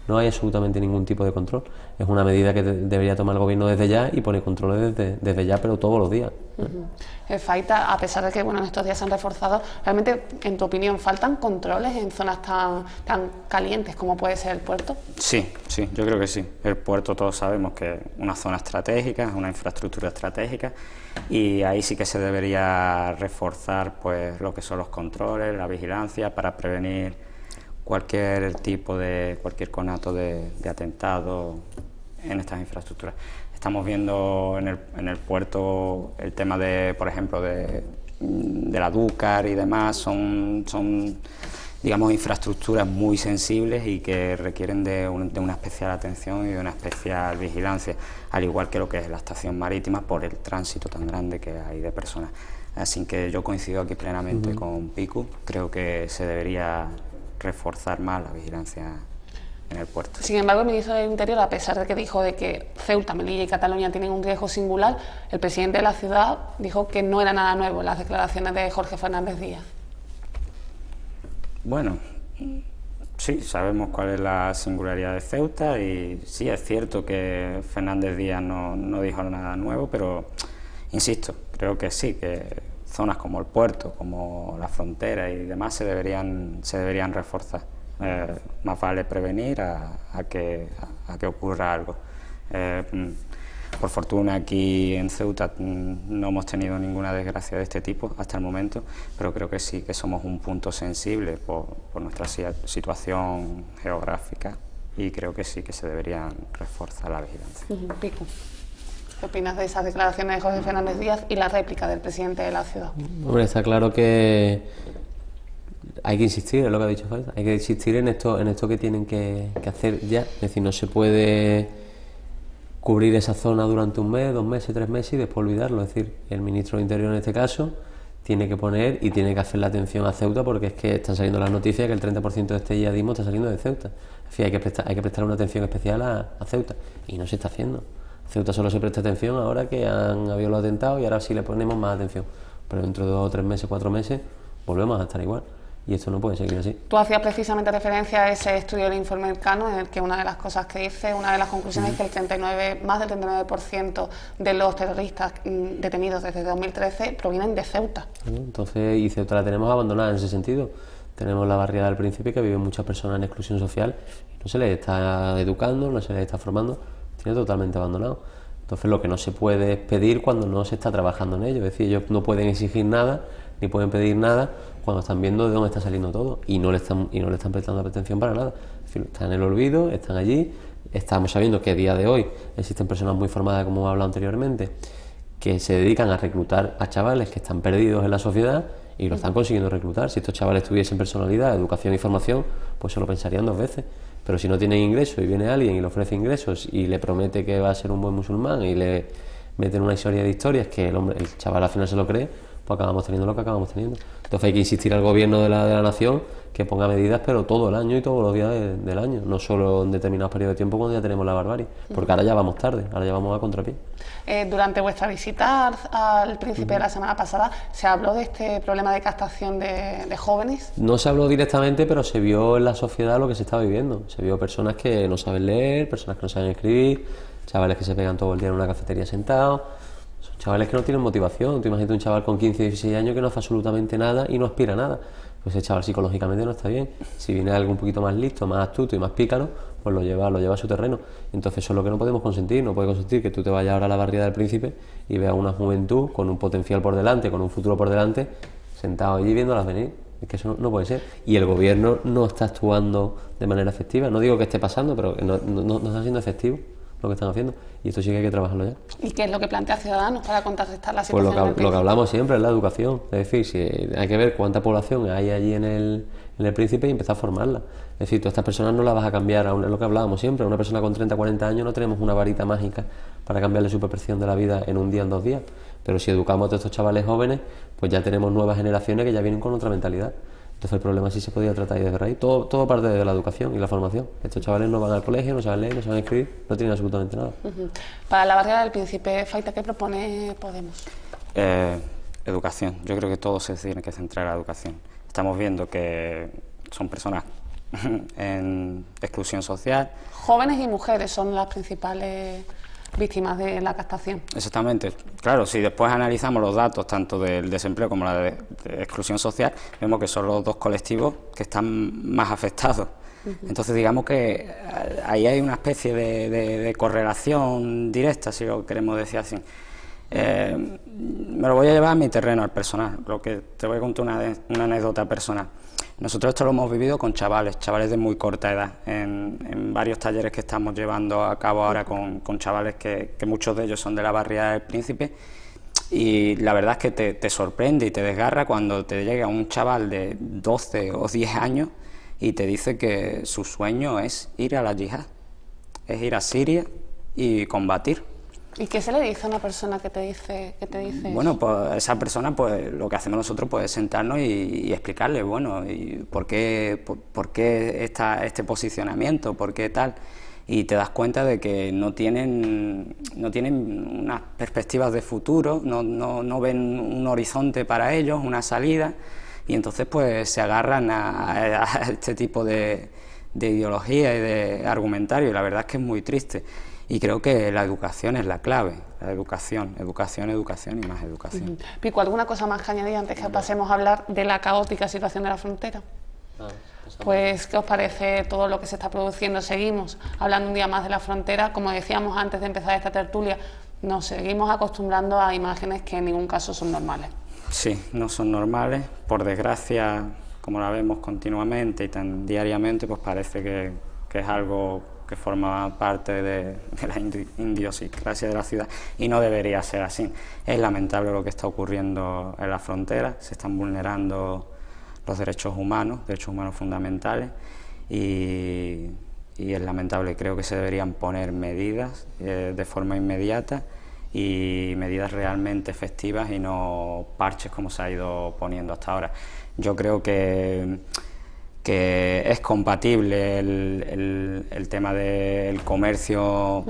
no hay absolutamente ningún tipo de control? Es una medida que debería tomar el Gobierno desde ya y poner controles desde ya, pero todos los días.
Faita, a pesar de que en estos días se han reforzado, realmente, en tu opinión, ¿faltan controles en zonas tan calientes como puede ser el puerto?
Sí, yo creo que sí. El puerto todos sabemos que es una zona estratégica, es una infraestructura estratégica y ahí sí que se debería reforzar pues lo que son los controles, la vigilancia para prevenir cualquier conato de atentado en estas infraestructuras. Estamos viendo en el puerto el tema de, por ejemplo, de la Dúcar y demás, son digamos infraestructuras muy sensibles y que requieren de una especial atención y de una especial vigilancia, al igual que lo que es la estación marítima por el tránsito tan grande que hay de personas. Así que yo coincido aquí plenamente con Picu, creo que se debería reforzar más la vigilancia en el puerto.
Sin embargo, el ministro del Interior, a pesar de que dijo de que Ceuta, Melilla y Cataluña tienen un riesgo singular, el presidente de la ciudad dijo que no era nada nuevo las declaraciones de Jorge Fernández Díaz.
Bueno, sí, sabemos cuál es la singularidad de Ceuta y sí, es cierto que Fernández Díaz no dijo nada nuevo, pero insisto, creo que sí, que zonas como el puerto, como la frontera y demás se deberían reforzar. Más vale prevenir a que ocurra algo. Por fortuna aquí en Ceuta no hemos tenido ninguna desgracia de este tipo hasta el momento, pero creo que sí que somos un punto sensible por nuestra situación geográfica y creo que sí que se deberían reforzar la vigilancia.
Pico. ¿Qué opinas de esas declaraciones de José Fernández Díaz y la réplica del presidente de la ciudad?
Hombre, está claro que hay que insistir, es lo que ha dicho Faiza, hay que insistir en esto que tienen que hacer ya. Es decir, no se puede cubrir esa zona durante un mes, 2 meses, 3 meses y después olvidarlo. Es decir, el ministro de Interior en este caso tiene que poner y tiene que hacer la atención a Ceuta, porque es que están saliendo las noticias que el 30% de este yihadismo está saliendo de Ceuta. En fin, hay que prestar una atención especial a Ceuta y no se está haciendo. Ceuta solo se presta atención ahora que han habido los atentados y ahora sí le ponemos más atención, pero dentro de 2 o 3 meses, 4 meses volvemos a estar igual. Y esto no puede seguir así.
Tú hacías precisamente referencia a ese estudio del informe Elcano, en el que una de las cosas que dice, una de las conclusiones es que más del 39% de los terroristas detenidos desde 2013 provienen de Ceuta.
Entonces, y Ceuta la tenemos abandonada en ese sentido. Tenemos la barriada del Príncipe, que viven muchas personas en exclusión social, no se les está educando, no se les está formando, tiene totalmente abandonado. Entonces, lo que no se puede es pedir cuando no se está trabajando en ello. Es decir, ellos no pueden exigir nada, ni pueden pedir nada cuando están viendo de dónde está saliendo todo y no le están prestando atención para nada. Es decir, están en el olvido, están allí. Estamos sabiendo que a día de hoy existen personas muy formadas, como hemos hablado anteriormente, que se dedican a reclutar a chavales que están perdidos en la sociedad y lo están consiguiendo reclutar. Si estos chavales tuviesen personalidad, educación y formación, pues se lo pensarían 2 veces. Pero si no tienen ingresos y viene alguien y le ofrece ingresos y le promete que va a ser un buen musulmán y le meten una historia de historias que el chaval al final se lo cree, pues acabamos teniendo lo que acabamos teniendo. Entonces hay que insistir al gobierno de la nación que ponga medidas, pero todo el año y todos los días del año, no solo en determinados periodos de tiempo cuando ya tenemos la barbarie, porque ahora ya vamos tarde, ahora ya vamos a contrapié.
Durante vuestra visita al Príncipe de la semana pasada, ¿se habló de este problema de captación de jóvenes?
No se habló directamente, pero se vio en la sociedad lo que se estaba viviendo. Se vio personas que no saben leer, personas que no saben escribir, chavales que se pegan todo el día en una cafetería sentados. Son chavales que no tienen motivación. Tú imagínate un chaval con 15 o 16 años que no hace absolutamente nada y no aspira a nada. Pues ese chaval psicológicamente no está bien. Si viene algo un poquito más listo, más astuto y más pícaro, pues lo lleva a su terreno. Entonces eso es lo que no podemos consentir. No puede consentir que tú te vayas ahora a la barriada del Príncipe y veas una juventud con un potencial por delante, con un futuro por delante, sentado allí viéndolas venir. Es que eso no puede ser. Y el gobierno no está actuando de manera efectiva. No digo que esté pasando, pero no está siendo efectivo lo que están haciendo, y esto sí que hay que trabajarlo ya.
¿Y qué es lo que plantea Ciudadanos para contrarrestar la
Pues
situación?
lo que hablamos siempre es la educación. Es decir, si hay que ver cuánta población hay allí en el Príncipe y empezar a formarla. Es decir, todas estas personas no las vas a cambiar, es lo que hablábamos siempre. A una persona con 30 o 40 años no tenemos una varita mágica para cambiarle su percepción de la vida en un día, en 2 días. Pero si educamos a todos estos chavales jóvenes, pues ya tenemos nuevas generaciones que ya vienen con otra mentalidad. Entonces el problema sí se podía tratar desde raíz. Todo parte de la educación y la formación. Estos chavales no van al colegio, no saben leer, no saben escribir, no tienen absolutamente nada.
Para la barriada del Príncipe, Faiza, ¿qué propone Podemos?
Educación. Yo creo que todo se tiene que centrar en la educación. Estamos viendo que son personas en exclusión social.
Jóvenes y mujeres son las principales víctimas de la captación.
Exactamente. Claro, si después analizamos los datos tanto del desempleo como la de exclusión social, vemos que son los 2 colectivos que están más afectados. Entonces digamos que ahí hay una especie de correlación directa, si lo queremos decir así. Me lo voy a llevar a mi terreno, al personal. Lo que te voy a contar una anécdota personal. Nosotros esto lo hemos vivido con chavales de muy corta edad, en varios talleres que estamos llevando a cabo ahora con chavales que muchos de ellos son de la barriada del Príncipe, y la verdad es que te sorprende y te desgarra cuando te llega un chaval de 12 o 10 años y te dice que su sueño es ir a la yihad, es ir a Siria y combatir.
¿Y qué se le dice a una persona que te dice
Bueno,
eso?
pues esa persona, pues lo que hacemos nosotros pues es sentarnos y explicarle, bueno, y por qué este posicionamiento, por qué tal, y te das cuenta de que no tienen unas perspectivas de futuro, no ven un horizonte para ellos, una salida, y entonces pues se agarran a este tipo de ideología y de argumentario, y la verdad es que es muy triste. y creo que la educación es la clave, la educación, educación, educación y más educación.
Pico, ¿alguna cosa más que añadir antes que pasemos a hablar de la caótica situación de la frontera? Pues, ¿qué os parece todo lo que se está produciendo? Seguimos hablando un día más de la frontera, como decíamos antes de empezar esta tertulia, nos seguimos acostumbrando a imágenes que en ningún caso son normales.
Sí, no son normales, por desgracia, como la vemos continuamente y tan diariamente, pues parece que es algo que forma parte de la idiosincrasia de la ciudad y no debería ser así. Es lamentable lo que está ocurriendo en la frontera, se están vulnerando los derechos humanos fundamentales y es lamentable. Creo que se deberían poner medidas de forma inmediata y medidas realmente efectivas y no parches como se ha ido poniendo hasta ahora. Yo creo que es compatible el tema del comercio,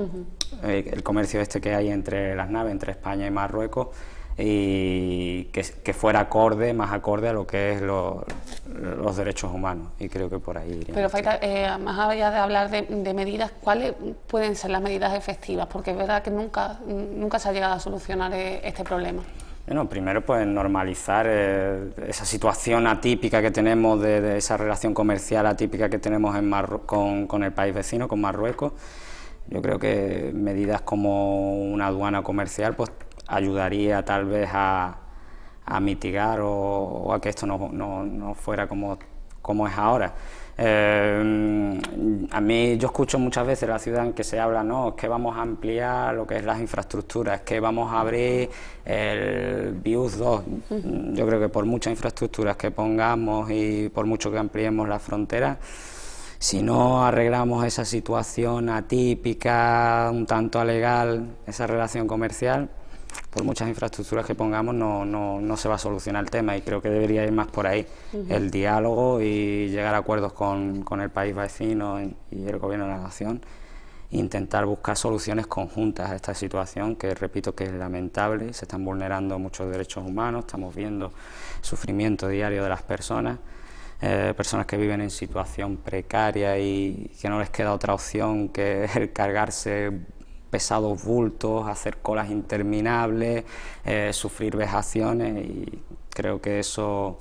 el comercio este que hay entre las naves, entre España y Marruecos, y que fuera acorde, más acorde a lo que es los derechos humanos, y creo que por ahí iría.
Pero Faita, más allá de hablar de medidas, ¿cuáles pueden ser las medidas efectivas? Porque es verdad que nunca se ha llegado a solucionar este problema.
Bueno, primero pues normalizar esa situación atípica que tenemos de esa relación comercial atípica que tenemos con el país vecino, con Marruecos. Yo creo que medidas como una aduana comercial pues ayudaría tal vez a mitigar o a que esto no fuera como es ahora. A mí yo escucho muchas veces en la ciudad en que se habla, no, es que vamos a ampliar lo que es las infraestructuras, es que vamos a abrir el BIUS 2. Yo creo que por muchas infraestructuras que pongamos y por mucho que ampliemos las fronteras, si no arreglamos esa situación atípica, un tanto alegal, esa relación comercial, por muchas infraestructuras que pongamos no se va a solucionar el tema, y creo que debería ir más por ahí, el diálogo y llegar a acuerdos con el país vecino y el gobierno de la nación, e intentar buscar soluciones conjuntas a esta situación que, repito, que es lamentable. Se están vulnerando muchos derechos humanos, estamos viendo sufrimiento diario de las personas que viven en situación precaria y que no les queda otra opción que el cargarse pesados bultos, hacer colas interminables, sufrir vejaciones, y creo que eso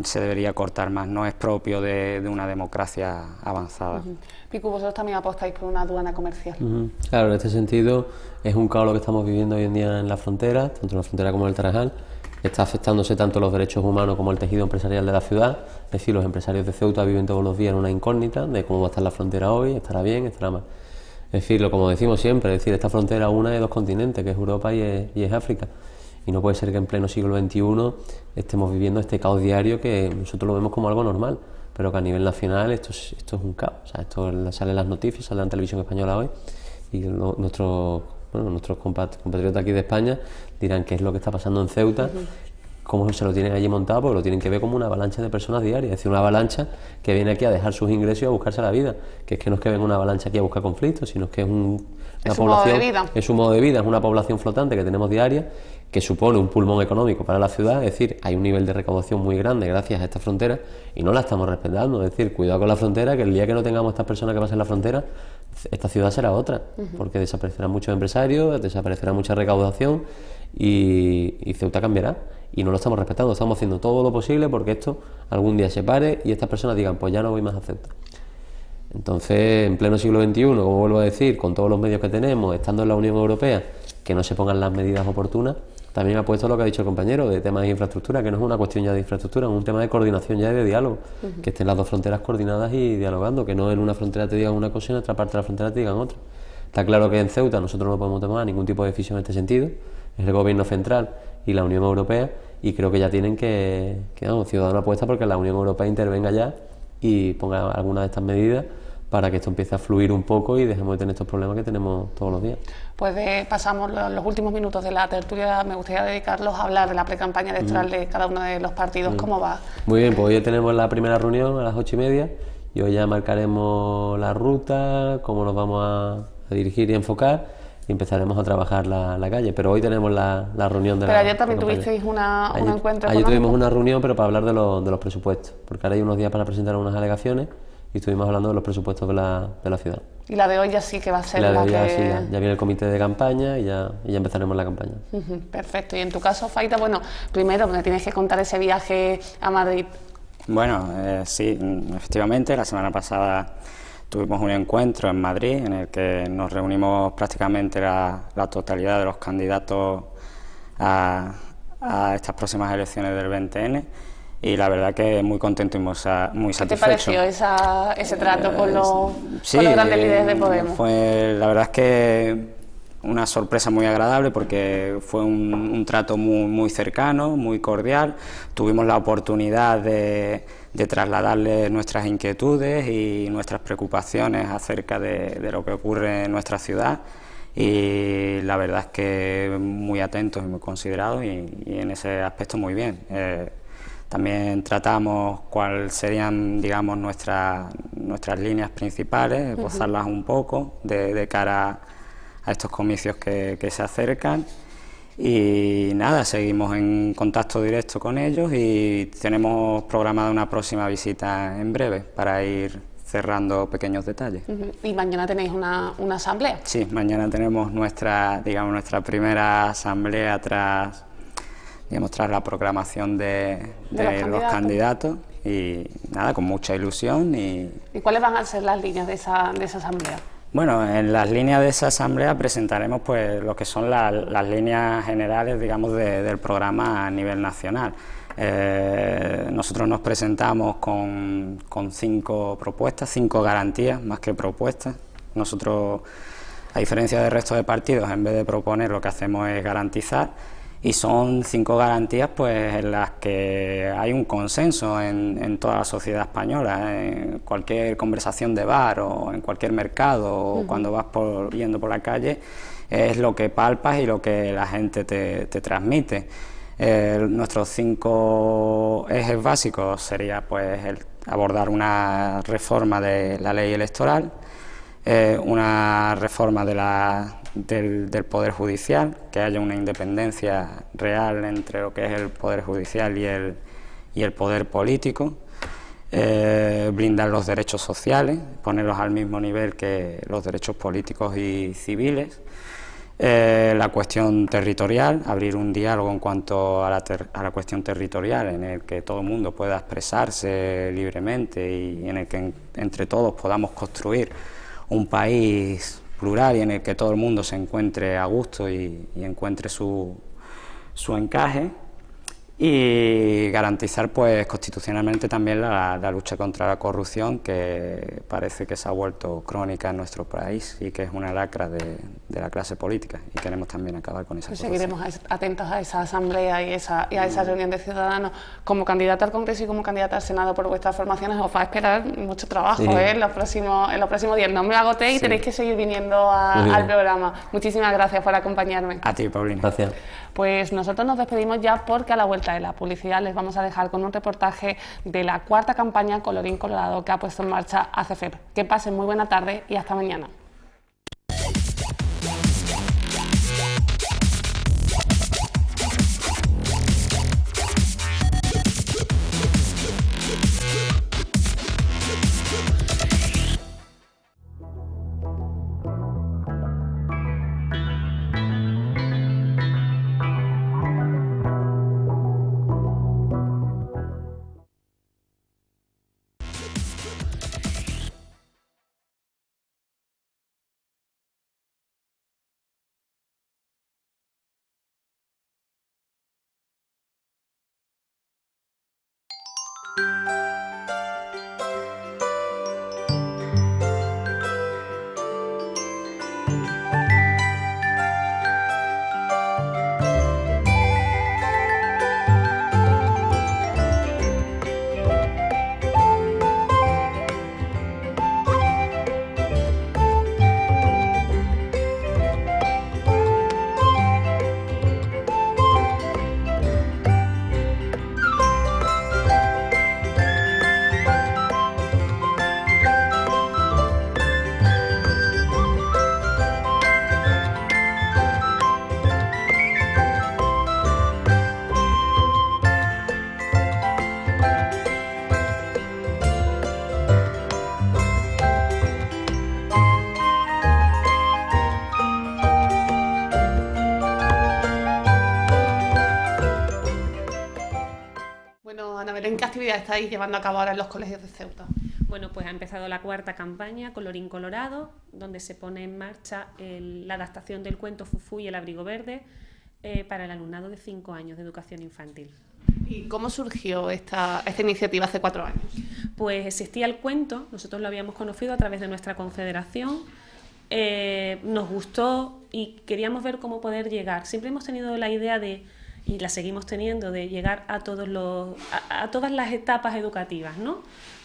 se debería cortar más, no es propio de una democracia avanzada.
Pico, vosotros también apostáis por una aduana comercial.
Claro, en este sentido es un caos lo que estamos viviendo hoy en día en la frontera, tanto en la frontera como en el Tarajal. Está afectándose tanto los derechos humanos como el tejido empresarial de la ciudad. Es decir, los empresarios de Ceuta viven todos los días en una incógnita de cómo va a estar la frontera hoy, estará bien, estará mal. Es decir, como decimos siempre, esta frontera una de dos continentes, que es Europa y es África. Y no puede ser que en pleno siglo XXI estemos viviendo este caos diario, que nosotros lo vemos como algo normal, pero que a nivel nacional esto es un caos. O sea, esto sale en las noticias, sale en la televisión española hoy, y nuestros compatriotas aquí de España dirán qué es lo que está pasando en Ceuta, cómo se lo tienen allí montado, porque lo tienen que ver como una avalancha de personas diarias, es decir, una avalancha que viene aquí a dejar sus ingresos y a buscarse la vida, que es que no es que venga una avalancha aquí a buscar conflictos, sino que es una población, es un modo de vida, es una población flotante que tenemos diaria, que supone un pulmón económico para la ciudad. Es decir, hay un nivel de recaudación muy grande gracias a esta frontera y no la estamos respetando. Es decir, cuidado con la frontera, que el día que no tengamos estas personas que pasen la frontera, esta ciudad será otra, porque desaparecerán muchos empresarios, desaparecerá mucha recaudación y Ceuta cambiará. Y no lo estamos respetando, estamos haciendo todo lo posible porque esto algún día se pare y estas personas digan, pues ya no voy más a Ceuta. Entonces, en pleno siglo XXI, como vuelvo a decir, con todos los medios que tenemos, estando en la Unión Europea, que no se pongan las medidas oportunas, también ha puesto lo que ha dicho el compañero de temas de infraestructura, que no es una cuestión ya de infraestructura, es un tema de coordinación ya y de diálogo, que estén las dos fronteras coordinadas y dialogando, que no en una frontera te digan una cosa y en otra parte de la frontera te digan otra. Está claro que en Ceuta nosotros no podemos tomar ningún tipo de decisión en este sentido, es el gobierno central y la Unión Europea, y creo que ya tienen que Ciudadano apuesta porque la Unión Europea intervenga ya y ponga alguna de estas medidas para que esto empiece a fluir un poco y dejemos de tener estos problemas que tenemos todos los días.
Pues pasamos los últimos minutos de la tertulia, me gustaría dedicarlos a hablar de la precampaña electoral de cada uno de los partidos. ¿Cómo va?
Muy bien, pues hoy tenemos la primera reunión a las 8:30 y hoy ya marcaremos la ruta, cómo nos vamos a dirigir y enfocar, y empezaremos a trabajar la calle, pero hoy tenemos la reunión de la...
Pero ayer también tuvisteis un encuentro
ayer tuvimos una reunión, pero para hablar de los presupuestos, porque ahora hay unos días para presentar unas alegaciones y estuvimos hablando de los presupuestos de la ciudad.
Y la de hoy ya sí que va a ser
Y la de
la
hoy
que...
ya viene el comité de campaña y ya empezaremos la campaña.
Perfecto. Y en tu caso, Faita, bueno, primero me tienes que contar ese viaje a Madrid.
Bueno, sí, efectivamente, la semana pasada tuvimos un encuentro en Madrid en el que nos reunimos prácticamente la totalidad de los candidatos a estas próximas elecciones del 20N, y la verdad que muy contento y muy satisfecho.
¿Qué te pareció ese trato con los grandes líderes de Podemos?
La verdad es que una sorpresa muy agradable, porque fue un trato muy cercano, muy cordial. Tuvimos la oportunidad de trasladarles nuestras inquietudes y nuestras preocupaciones acerca de lo que ocurre en nuestra ciudad, y la verdad es que muy atentos y muy considerados, y en ese aspecto muy bien. También tratamos cuáles serían, digamos, nuestras líneas principales, esbozarlas un poco de cara a estos comicios que se acercan, y nada, seguimos en contacto directo con ellos y tenemos programada una próxima visita en breve para ir cerrando pequeños detalles.
¿Y mañana tenéis una asamblea?
Sí, mañana tenemos nuestra primera asamblea tras la proclamación de los candidatos, y nada, con mucha ilusión. ¿Y
cuáles van a ser las líneas de esa asamblea?
Bueno, en las líneas de esa asamblea presentaremos pues lo que son las líneas generales, digamos, del programa a nivel nacional. Nosotros nos presentamos con 5 propuestas, 5 garantías más que propuestas. Nosotros, a diferencia del resto de partidos, en vez de proponer, lo que hacemos es garantizar. Y son 5 garantías pues en las que hay un consenso en toda la sociedad española. En cualquier conversación de bar o en cualquier mercado o cuando vas yendo por la calle, es lo que palpas y lo que la gente te transmite. Nuestros 5 ejes básicos sería pues abordar una reforma de la ley electoral, una reforma del Poder Judicial, que haya una independencia real entre lo que es el Poder Judicial y el Poder Político, blindar los derechos sociales, ponerlos al mismo nivel que los derechos políticos y civiles, la cuestión territorial, abrir un diálogo en cuanto a la cuestión territorial, en el que todo el mundo pueda expresarse libremente y en el que entre todos podamos construir un país plural y en el que todo el mundo se encuentre a gusto y encuentre su encaje, y garantizar pues constitucionalmente también la lucha contra la corrupción, que parece que se ha vuelto crónica en nuestro país y que es una lacra de la clase política, y queremos también acabar con esa corrupción.
Seguiremos atentos a esa asamblea y a esa reunión de ciudadanos. Como candidata al Congreso y como candidata al Senado por vuestras formaciones, os va a esperar mucho trabajo en los próximos días. No me agotéis y tenéis que seguir viniendo al programa. Muchísimas gracias por acompañarme.
A ti, Paulina.
Gracias.
Pues nosotros nos despedimos ya, porque a la vuelta de la publicidad les vamos a dejar con un reportaje de la 4ª campaña Colorín Colorado que ha puesto en marcha ACFEP. Que pasen muy buena tarde y hasta mañana. estáis llevando a cabo ahora en los colegios de Ceuta?
Bueno, pues ha empezado la 4ª campaña, Colorín Colorado, donde se pone en marcha la adaptación del cuento Fufú y el abrigo verde para el alumnado de 5 años de educación infantil.
¿Y cómo surgió esta iniciativa hace 4 años?
Pues existía el cuento, nosotros lo habíamos conocido a través de nuestra confederación, nos gustó y queríamos ver cómo poder llegar. Siempre hemos tenido la idea de, y la seguimos teniendo, de llegar a todas las etapas educativas, ¿no?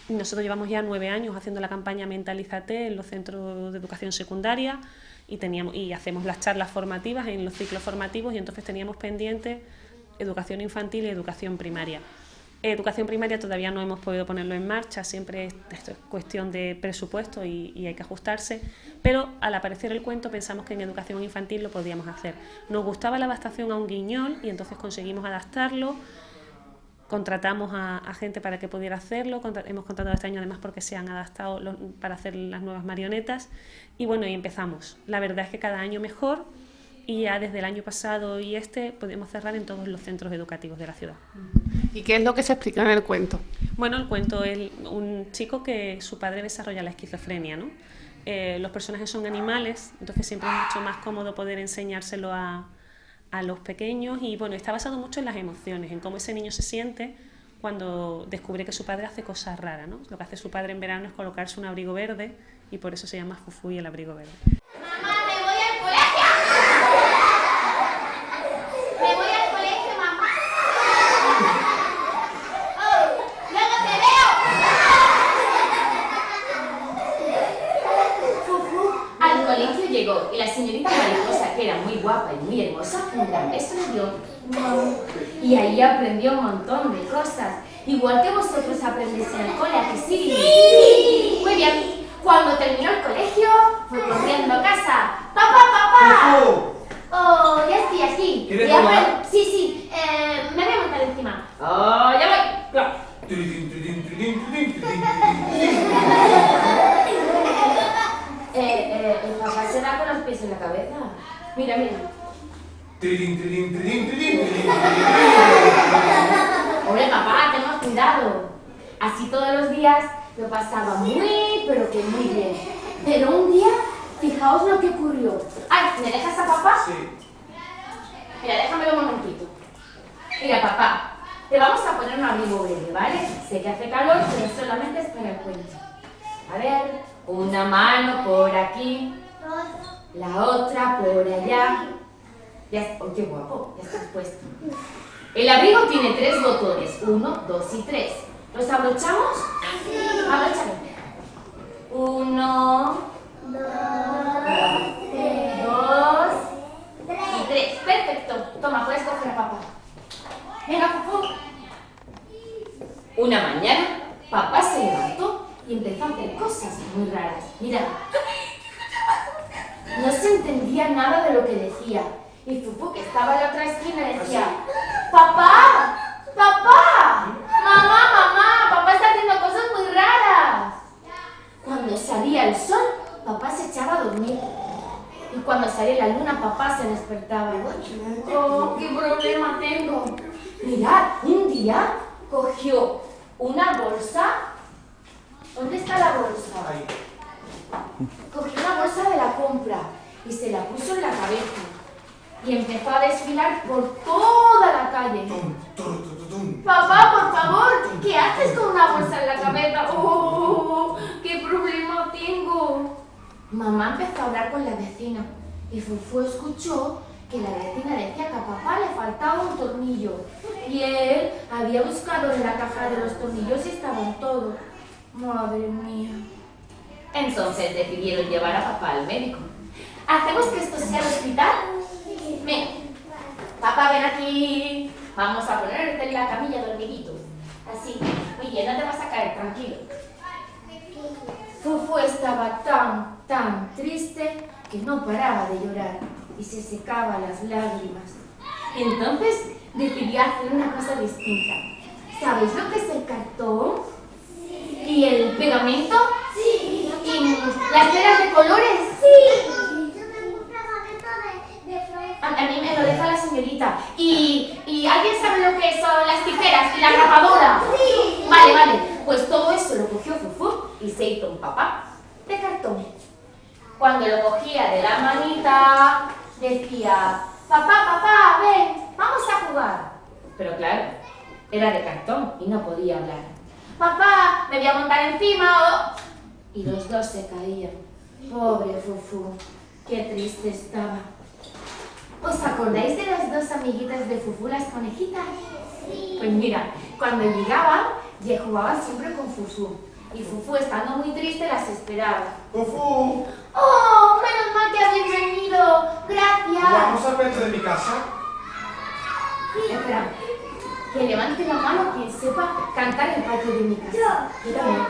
Nosotros llevamos ya 9 años haciendo la campaña Mentalízate en los centros de educación secundaria y hacemos las charlas formativas en los ciclos formativos, y entonces teníamos pendiente educación infantil y educación primaria. Educación primaria todavía no hemos podido ponerlo en marcha, siempre esto es cuestión de presupuesto y hay que ajustarse, pero al aparecer el cuento pensamos que en educación infantil lo podíamos hacer. Nos gustaba la adaptación a un guiñol y entonces conseguimos adaptarlo, contratamos a gente para que pudiera hacerlo, hemos contratado este año además porque se han adaptado para hacer las nuevas marionetas y bueno, y empezamos. La verdad es que cada año mejor. Y ya desde el año pasado y podemos cerrar en todos los centros educativos de la ciudad.
¿Y qué es lo que se explica en el cuento?
Bueno, el cuento es un chico que su padre desarrolla la esquizofrenia, ¿no? Los personajes son animales, entonces siempre es mucho más cómodo poder enseñárselo a los pequeños y bueno, está basado mucho en las emociones, en cómo ese niño se siente cuando descubre que su padre hace cosas raras, ¿no? Lo que hace su padre en verano es colocarse un abrigo verde y por eso se llama Fufú y el abrigo verde.
Llegó y la señorita Mariposa, que era muy guapa y muy hermosa, un gran beso le dio. Y ahí aprendió un montón de cosas, igual que vosotros aprendéis en el cole, ¿a que sí? ¡Sí! Muy bien, cuando terminó el colegio, fue corriendo a casa. ¡Papá, papá! ¡Oh, ya estoy aquí!
¿Quieres tomar?
Sí, me voy a montar encima. ¡Oh, ya voy! Claro. El papá se da con los pies en la cabeza. Mira, mira. Hombre, papá, ten cuidado. Así todos los días lo pasaba muy, pero que muy bien. Pero un día, fijaos lo que ocurrió. Ay, ¿me dejas a papá?
Sí.
Mira, déjamelo un momentito. Mira, papá, te vamos a poner un abrigo verde, ¿vale? Sé que hace calor, pero solamente es para el cuento. A ver, una mano por aquí, la otra por allá. Ya, oh, qué guapo, ya está puesto. El abrigo tiene 3 botones, 1, 2 y 3. ¿Los abrochamos? Abróchalo. 1, 2 y 3. Perfecto. Toma, puedes coger a papá. Venga, papá. Una mañana, papá se levantó y empezó a hacer cosas muy raras. Mira, no se entendía nada de lo que decía. Y Fufu, que estaba en la otra esquina, decía: ¡Papá! ¡Papá! ¡Mamá, mamá! ¡Papá está haciendo cosas muy raras! Cuando salía el sol, papá se echaba a dormir. Y cuando salía la luna, papá se despertaba. ¡Oh, qué problema tengo! Mirad, un día cogió una bolsa. ¿Dónde está la bolsa? Cogió una bolsa de la compra y se la puso en la cabeza. Y empezó a desfilar por toda la calle. Papá, por favor, ¿qué haces con una bolsa en la cabeza? ¡Oh, qué problema tengo! Mamá empezó a hablar con la vecina y Fufu escuchó que la vecina decía que a papá le faltaba un tornillo. Y él había buscado en la caja de los tornillos y estaban todos. Madre mía. Entonces decidieron llevar a papá al médico. ¿Hacemos que esto sea el hospital? Ven, papá, ven aquí. Vamos a ponerte en la camilla dormidito. Así, muy bien, no te vas a caer, tranquilo. Fufu estaba tan triste que no paraba de llorar y se secaba las lágrimas. Entonces decidió hacer una cosa distinta. ¿Sabéis lo que es el cartón? ¿Y el pegamento? Sí. ¿Y las telas de colores? Sí. A mí me lo deja la señorita. ¿Y alguien sabe lo que son las tijeras y la grapadora? Sí. Vale, pues todo eso lo cogió Fufu y se hizo un papá de cartón. Cuando lo cogía de la manita, decía, papá, ven, vamos a jugar. Pero claro, era de cartón y no podía hablar. Papá, me voy a montar encima. Y los dos se caían. Pobre Fufu, qué triste estaba. ¿Os acordáis de las dos amiguitas de Fufu, las conejitas? Pues mira, cuando llegaban, ya jugaban siempre con Fufu. Y Fufu, estando muy triste, las esperaba.
¡Fufu!
¡Oh, menos mal que habéis venido! ¡Gracias!
¿Vamos al patio de mi casa?
Espera, que levante la mano quien sepa cantar el patio de mi casa. Yo también.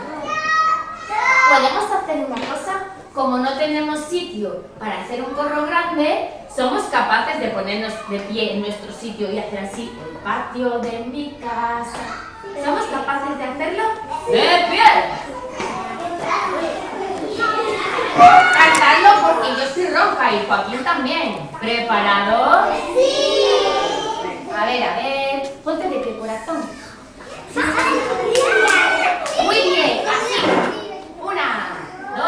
Podemos hacer una cosa. Como no tenemos sitio para hacer un corro grande, somos capaces de ponernos de pie en nuestro sitio y hacer así el patio de mi casa. ¿Somos capaces de hacerlo? ¡De pie! Cantadlo porque yo soy roja y Joaquín también. ¿Preparados? ¡Sí! A ver, ponte de pie, corazón. Muy bien, así. 1, 2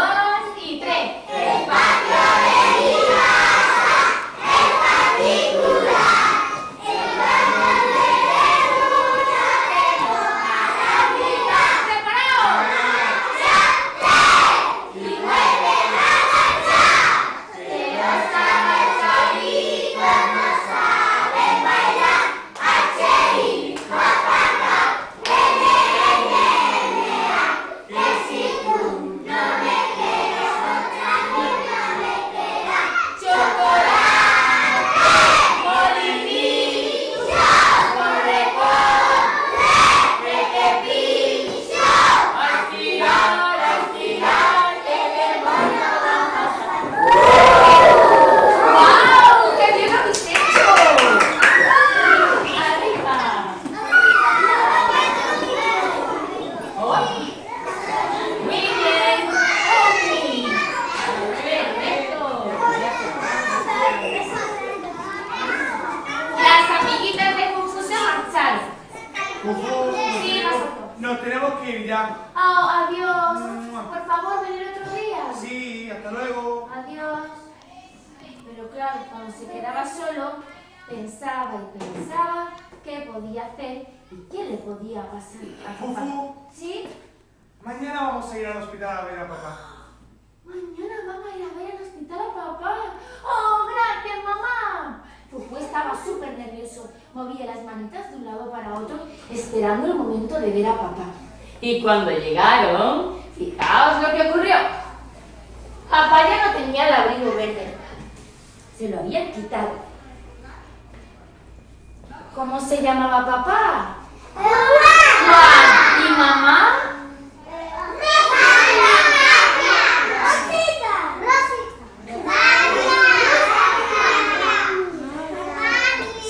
y 3. El patio de mi casa, el particular, el baño de una vida. ¿Preparados? ¡Ya! Y mueve la marcha. Pero está marchadito, no sabe bailar. H.I. Guapanga, que si tú no me quieres, otra niña me queda. Chocolate, molinillo, corre, que pillo. Al tirar, que demonio vamos a... ¡Guau! ¡Qué bien lo habéis hecho! ¡Arriba! ¡Hoy! Muy bien. ¡Omi! Perfecto. Las amiguitas de Fufu se marcharon.
¡Fufu!
Sí, nosotros.
Nos tenemos que ir ya.
Oh, adiós. Por favor, venir otro día.
Sí, hasta luego.
Adiós. Pero claro, cuando se quedaba solo, pensaba y pensaba qué podía hacer y qué le podía pasar a papá.
Fufu.
¿Sí?
Mañana vamos a ir al hospital a ver a papá.
Mañana vamos a ir a ver al hospital a papá. ¡Oh, gracias, mamá! Fufu estaba súper nervioso. Movía las manitas de un lado para otro, esperando el momento de ver a papá. Y cuando llegaron, fijaos lo que ocurrió. Papá ya no tenía el abrigo verde. Se lo habían quitado. ¿Cómo se llamaba papá? ¡Juan! ¿Y mamá?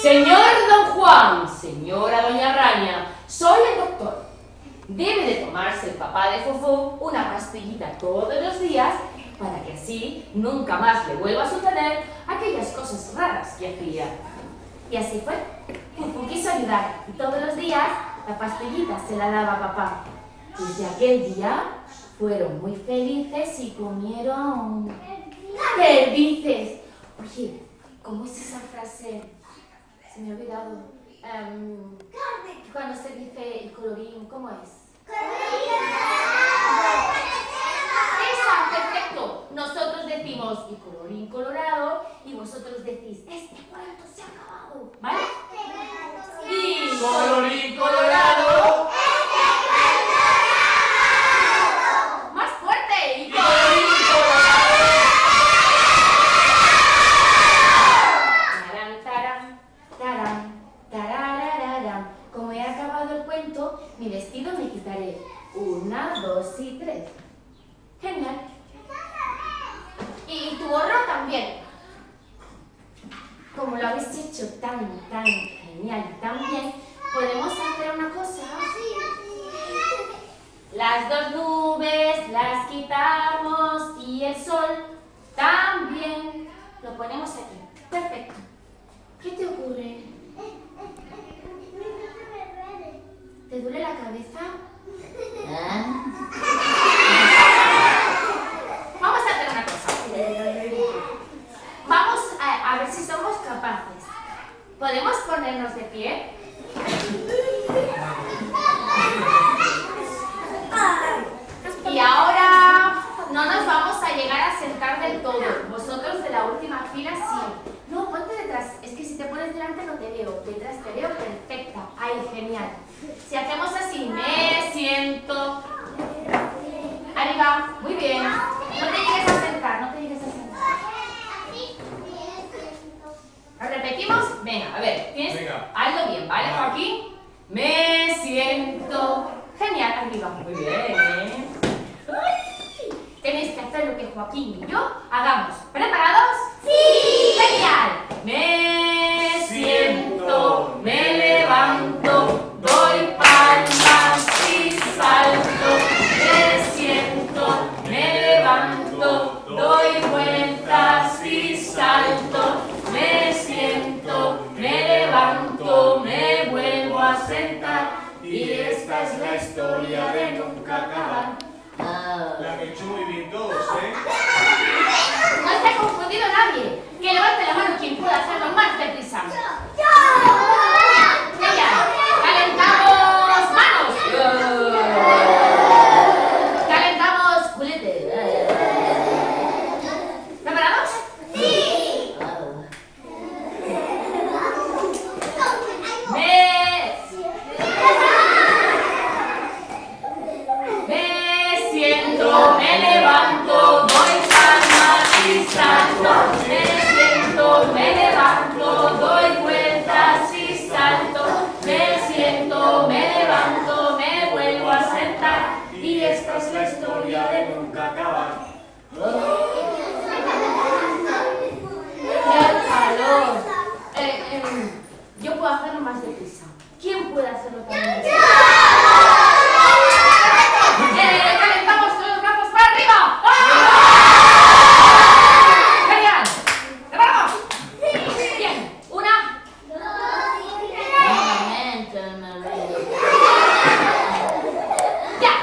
Señor Don Juan, señora Doña Raña, soy el doctor. Debe de tomarse el papá de Fufu una pastillita todos los días para que así nunca más le vuelva a suceder aquellas cosas raras que hacía. Y así fue. Fufu quiso ayudar y todos los días la pastillita se la daba a papá. Desde aquel día fueron muy felices y comieron... ¿Qué dices? Oye, ¿cómo es esa frase? Se me ha olvidado. Cuando se dice el colorín, ¿cómo es? ¡Esa! ¡Perfecto! Nosotros decimos el colorín colorado y vosotros decís este cuento se ha acabado, ¿vale? Y
¡Colorín colorado!
¡más fuerte! Y
¡Colorín colorado!
Tarán, tarán, tarán, tararararán. Como he acabado el cuento, mi vestido me quitaré. 1, 2 y 3. Genial. Y tu gorro también. Como lo habéis hecho tan genial y tan bien, ¿podemos hacer una cosa? Las dos nubes las quitamos y el sol también. Lo ponemos aquí. Perfecto. ¿Qué te ocurre? ¿Te duele la cabeza? ¿Podemos ponernos de pie? Y ahora no nos vamos a llegar a sentar del todo. Vosotros de la última fila sí. No, ponte detrás. Es que si te pones delante no te veo. Detrás te veo perfecta. Ay, genial. Si hacemos así, me siento. Arriba. Muy bien. No te llegues a sentar, no te llegues a sentar. ¿Repetimos? Venga, a ver. Hazlo bien, ¿vale, Joaquín? Me siento. Genial, arriba. Muy bien. Tenéis que hacer lo que Joaquín y yo hagamos. ¿Preparados? ¡Sí! ¡Genial! Me siento, me levanto, doy palmas y salto. Me siento, me levanto, doy vueltas y salto. Me siento, me levanto, me vuelvo a sentar. Y esta es la historia de nunca acabar.
La han hecho muy bien todos, ¿eh?
No se ha confundido nadie. Que levante la mano quien pueda hacerlo más deprisa. Genial. Calentamos manos. Calentamos culete. ¿Preparados? Sí. Me levanto, doy palmas y salto. Me siento, me levanto, doy vueltas y salto. Me siento, me levanto, me vuelvo a sentar. Y esta es la historia de nunca acabar. ¡Qué calor! Yo puedo hacerlo más deprisa. ¿Quién puede hacerlo también? ¡Calentamos todos los brazos para arriba! ¡Genial! ¡Vamos! Bien, una. Ya,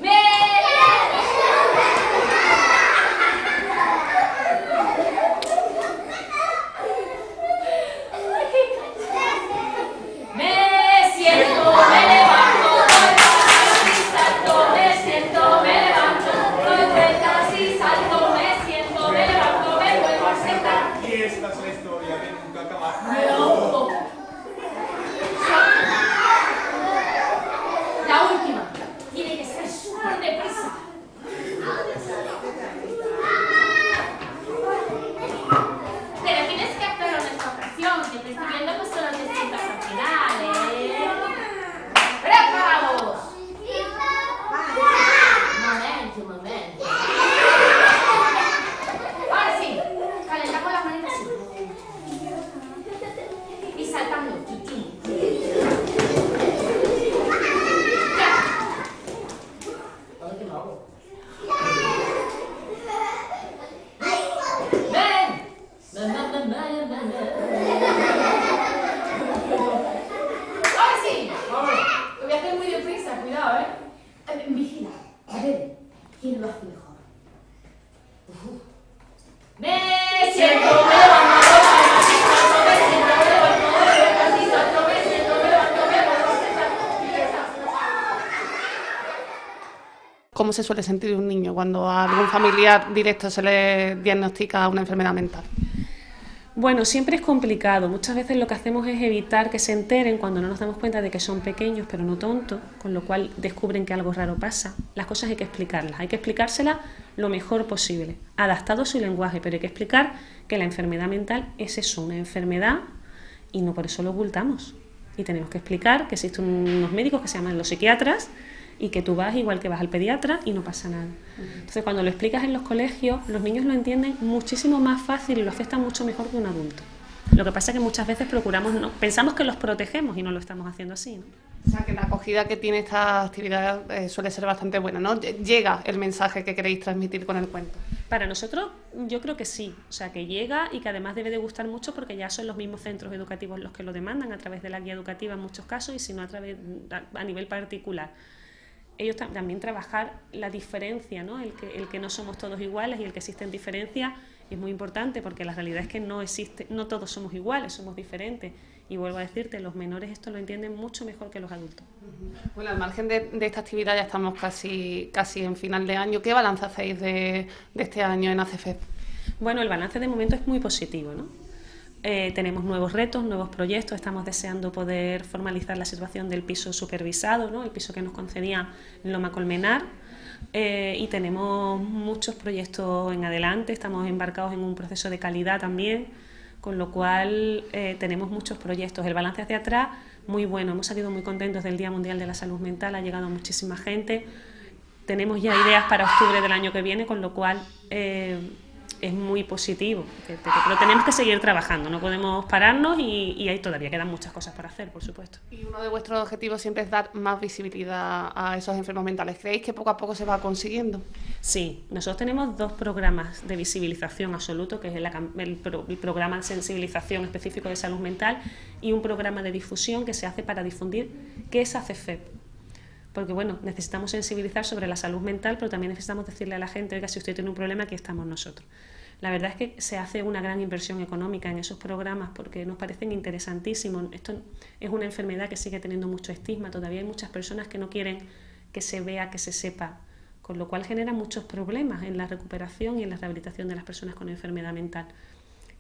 me siento, me levanto, doy vueltas y salto. Me siento, me levanto, doy vueltas y salto. Me siento, me levanto, me vuelvo a sentar.
Y esta es la historia de nunca acabar.
No. La última. Tiene que ser súper deprisa. Pero tienes que hacerlo en esta ocasión, que te estoy viendo que solo te sientas al final, ¿eh? ¡Preparados! Un momento. Ahora sí, calentamos las manitas así. Y saltando. Ya. Ahora sí. Lo voy a hacer muy deprisa, cuidado, ¿eh? Vigila. A ver, ¿quién lo hace mejor? Me siento, me levanto, me siento, me levanto, me salto, me siento, me levanto, me vuelvo a sentar.
¿Cómo se suele sentir un niño cuando a algún familiar directo se le diagnostica una enfermedad mental?
Bueno, siempre es complicado. Muchas veces lo que hacemos es evitar que se enteren cuando no nos damos cuenta de que son pequeños pero no tontos, con lo cual descubren que algo raro pasa. Las cosas hay que explicarlas, hay que explicárselas lo mejor posible, adaptado a su lenguaje, pero hay que explicar que la enfermedad mental es eso, una enfermedad, y no por eso lo ocultamos. Y tenemos que explicar que existen unos médicos que se llaman los psiquiatras y que tú vas igual que vas al pediatra y no pasa nada. Entonces, cuando lo explicas en los colegios, los niños lo entienden muchísimo más fácil y lo aceptan mucho mejor que un adulto. Lo que pasa es que muchas veces pensamos que los protegemos y no lo estamos haciendo así, ¿no?
O sea, que la acogida que tiene esta actividad suele ser bastante buena, ¿no? Llega el mensaje que queréis transmitir con el cuento.
Para nosotros, yo creo que sí. O sea, que llega y que además debe de gustar mucho porque ya son los mismos centros educativos los que lo demandan a través de la guía educativa en muchos casos y si no a nivel particular. ellos también trabajar la diferencia, ¿no? El que no somos todos iguales y el que existen diferencias es muy importante, porque la realidad es que no todos somos iguales, somos diferentes. Y vuelvo a decirte, los menores esto lo entienden mucho mejor que los adultos.
Bueno, al margen de esta actividad ya estamos casi en final de año. ¿Qué balance hacéis de este año en ACFEP?
Bueno, el balance de momento es muy positivo, ¿no? Tenemos nuevos retos, nuevos proyectos, estamos deseando poder formalizar la situación del piso supervisado, ¿no? El piso que nos concedía Loma Colmenar, y tenemos muchos proyectos en adelante, estamos embarcados en un proceso de calidad también, con lo cual tenemos muchos proyectos. El balance hacia atrás, muy bueno, hemos salido muy contentos del Día Mundial de la Salud Mental, ha llegado muchísima gente, tenemos ya ideas para octubre del año que viene, con lo cual es muy positivo, pero tenemos que seguir trabajando, no podemos pararnos y ahí todavía quedan muchas cosas por hacer, por supuesto.
Y uno de vuestros objetivos siempre es dar más visibilidad a esos enfermos mentales. ¿Creéis que poco a poco se va consiguiendo?
Sí, nosotros tenemos 2 programas de visibilización absoluto, que es el programa de sensibilización específico de salud mental, y un programa de difusión que se hace para difundir qué es ACFEP. Porque bueno, necesitamos sensibilizar sobre la salud mental, pero también necesitamos decirle a la gente, oiga, si usted tiene un problema, aquí estamos nosotros. La verdad es que se hace una gran inversión económica en esos programas porque nos parecen interesantísimos. Esto es una enfermedad que sigue teniendo mucho estigma, todavía hay muchas personas que no quieren que se vea, que se sepa, con lo cual genera muchos problemas en la recuperación y en la rehabilitación de las personas con enfermedad mental.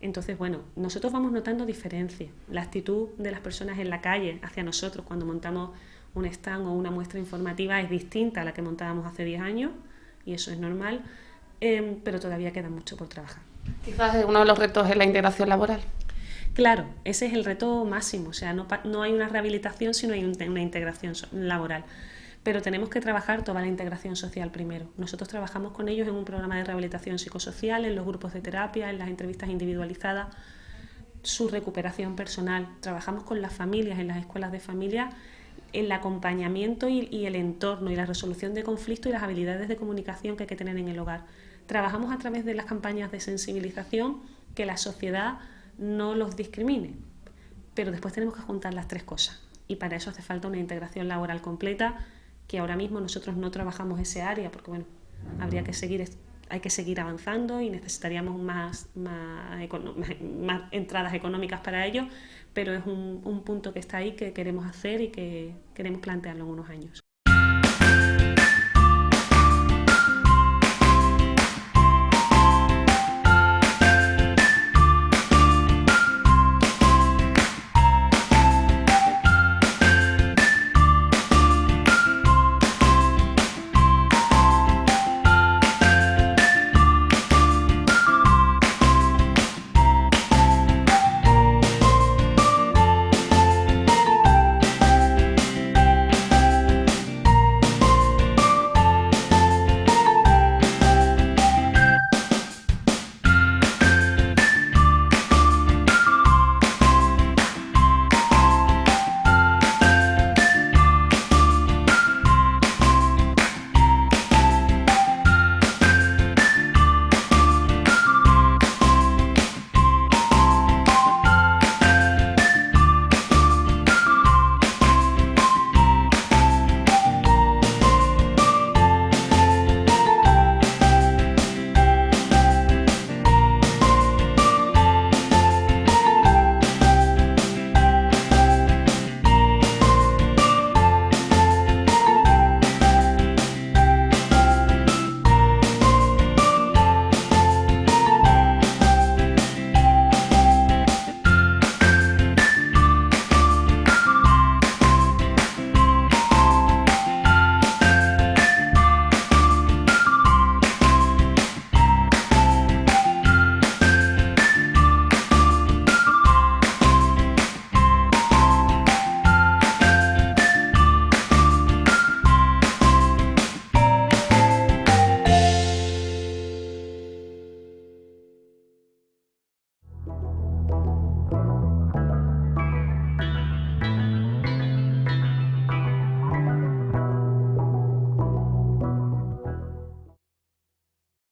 Entonces, bueno, nosotros vamos notando diferencias. La actitud de las personas en la calle hacia nosotros cuando montamos un stand o una muestra informativa es distinta a la que montábamos hace 10 años, y eso es normal, pero todavía queda mucho por trabajar.
Quizás uno de los retos es la integración laboral.
Claro, ese es el reto máximo, o sea, no hay una rehabilitación, sino hay una integración laboral. Pero tenemos que trabajar toda la integración social primero. Nosotros trabajamos con ellos en un programa de rehabilitación psicosocial, en los grupos de terapia, en las entrevistas individualizadas, su recuperación personal. Trabajamos con las familias, en las escuelas de familia, el acompañamiento y el entorno y la resolución de conflictos y las habilidades de comunicación que hay que tener en el hogar. Trabajamos a través de las campañas de sensibilización, que la sociedad no los discrimine, pero después tenemos que juntar las 3 cosas, y para eso hace falta una integración laboral completa, que ahora mismo nosotros no trabajamos ese área porque bueno, hay que seguir avanzando y necesitaríamos más entradas económicas para ello, pero es un punto que está ahí, que queremos hacer y que queremos plantearlo en unos años.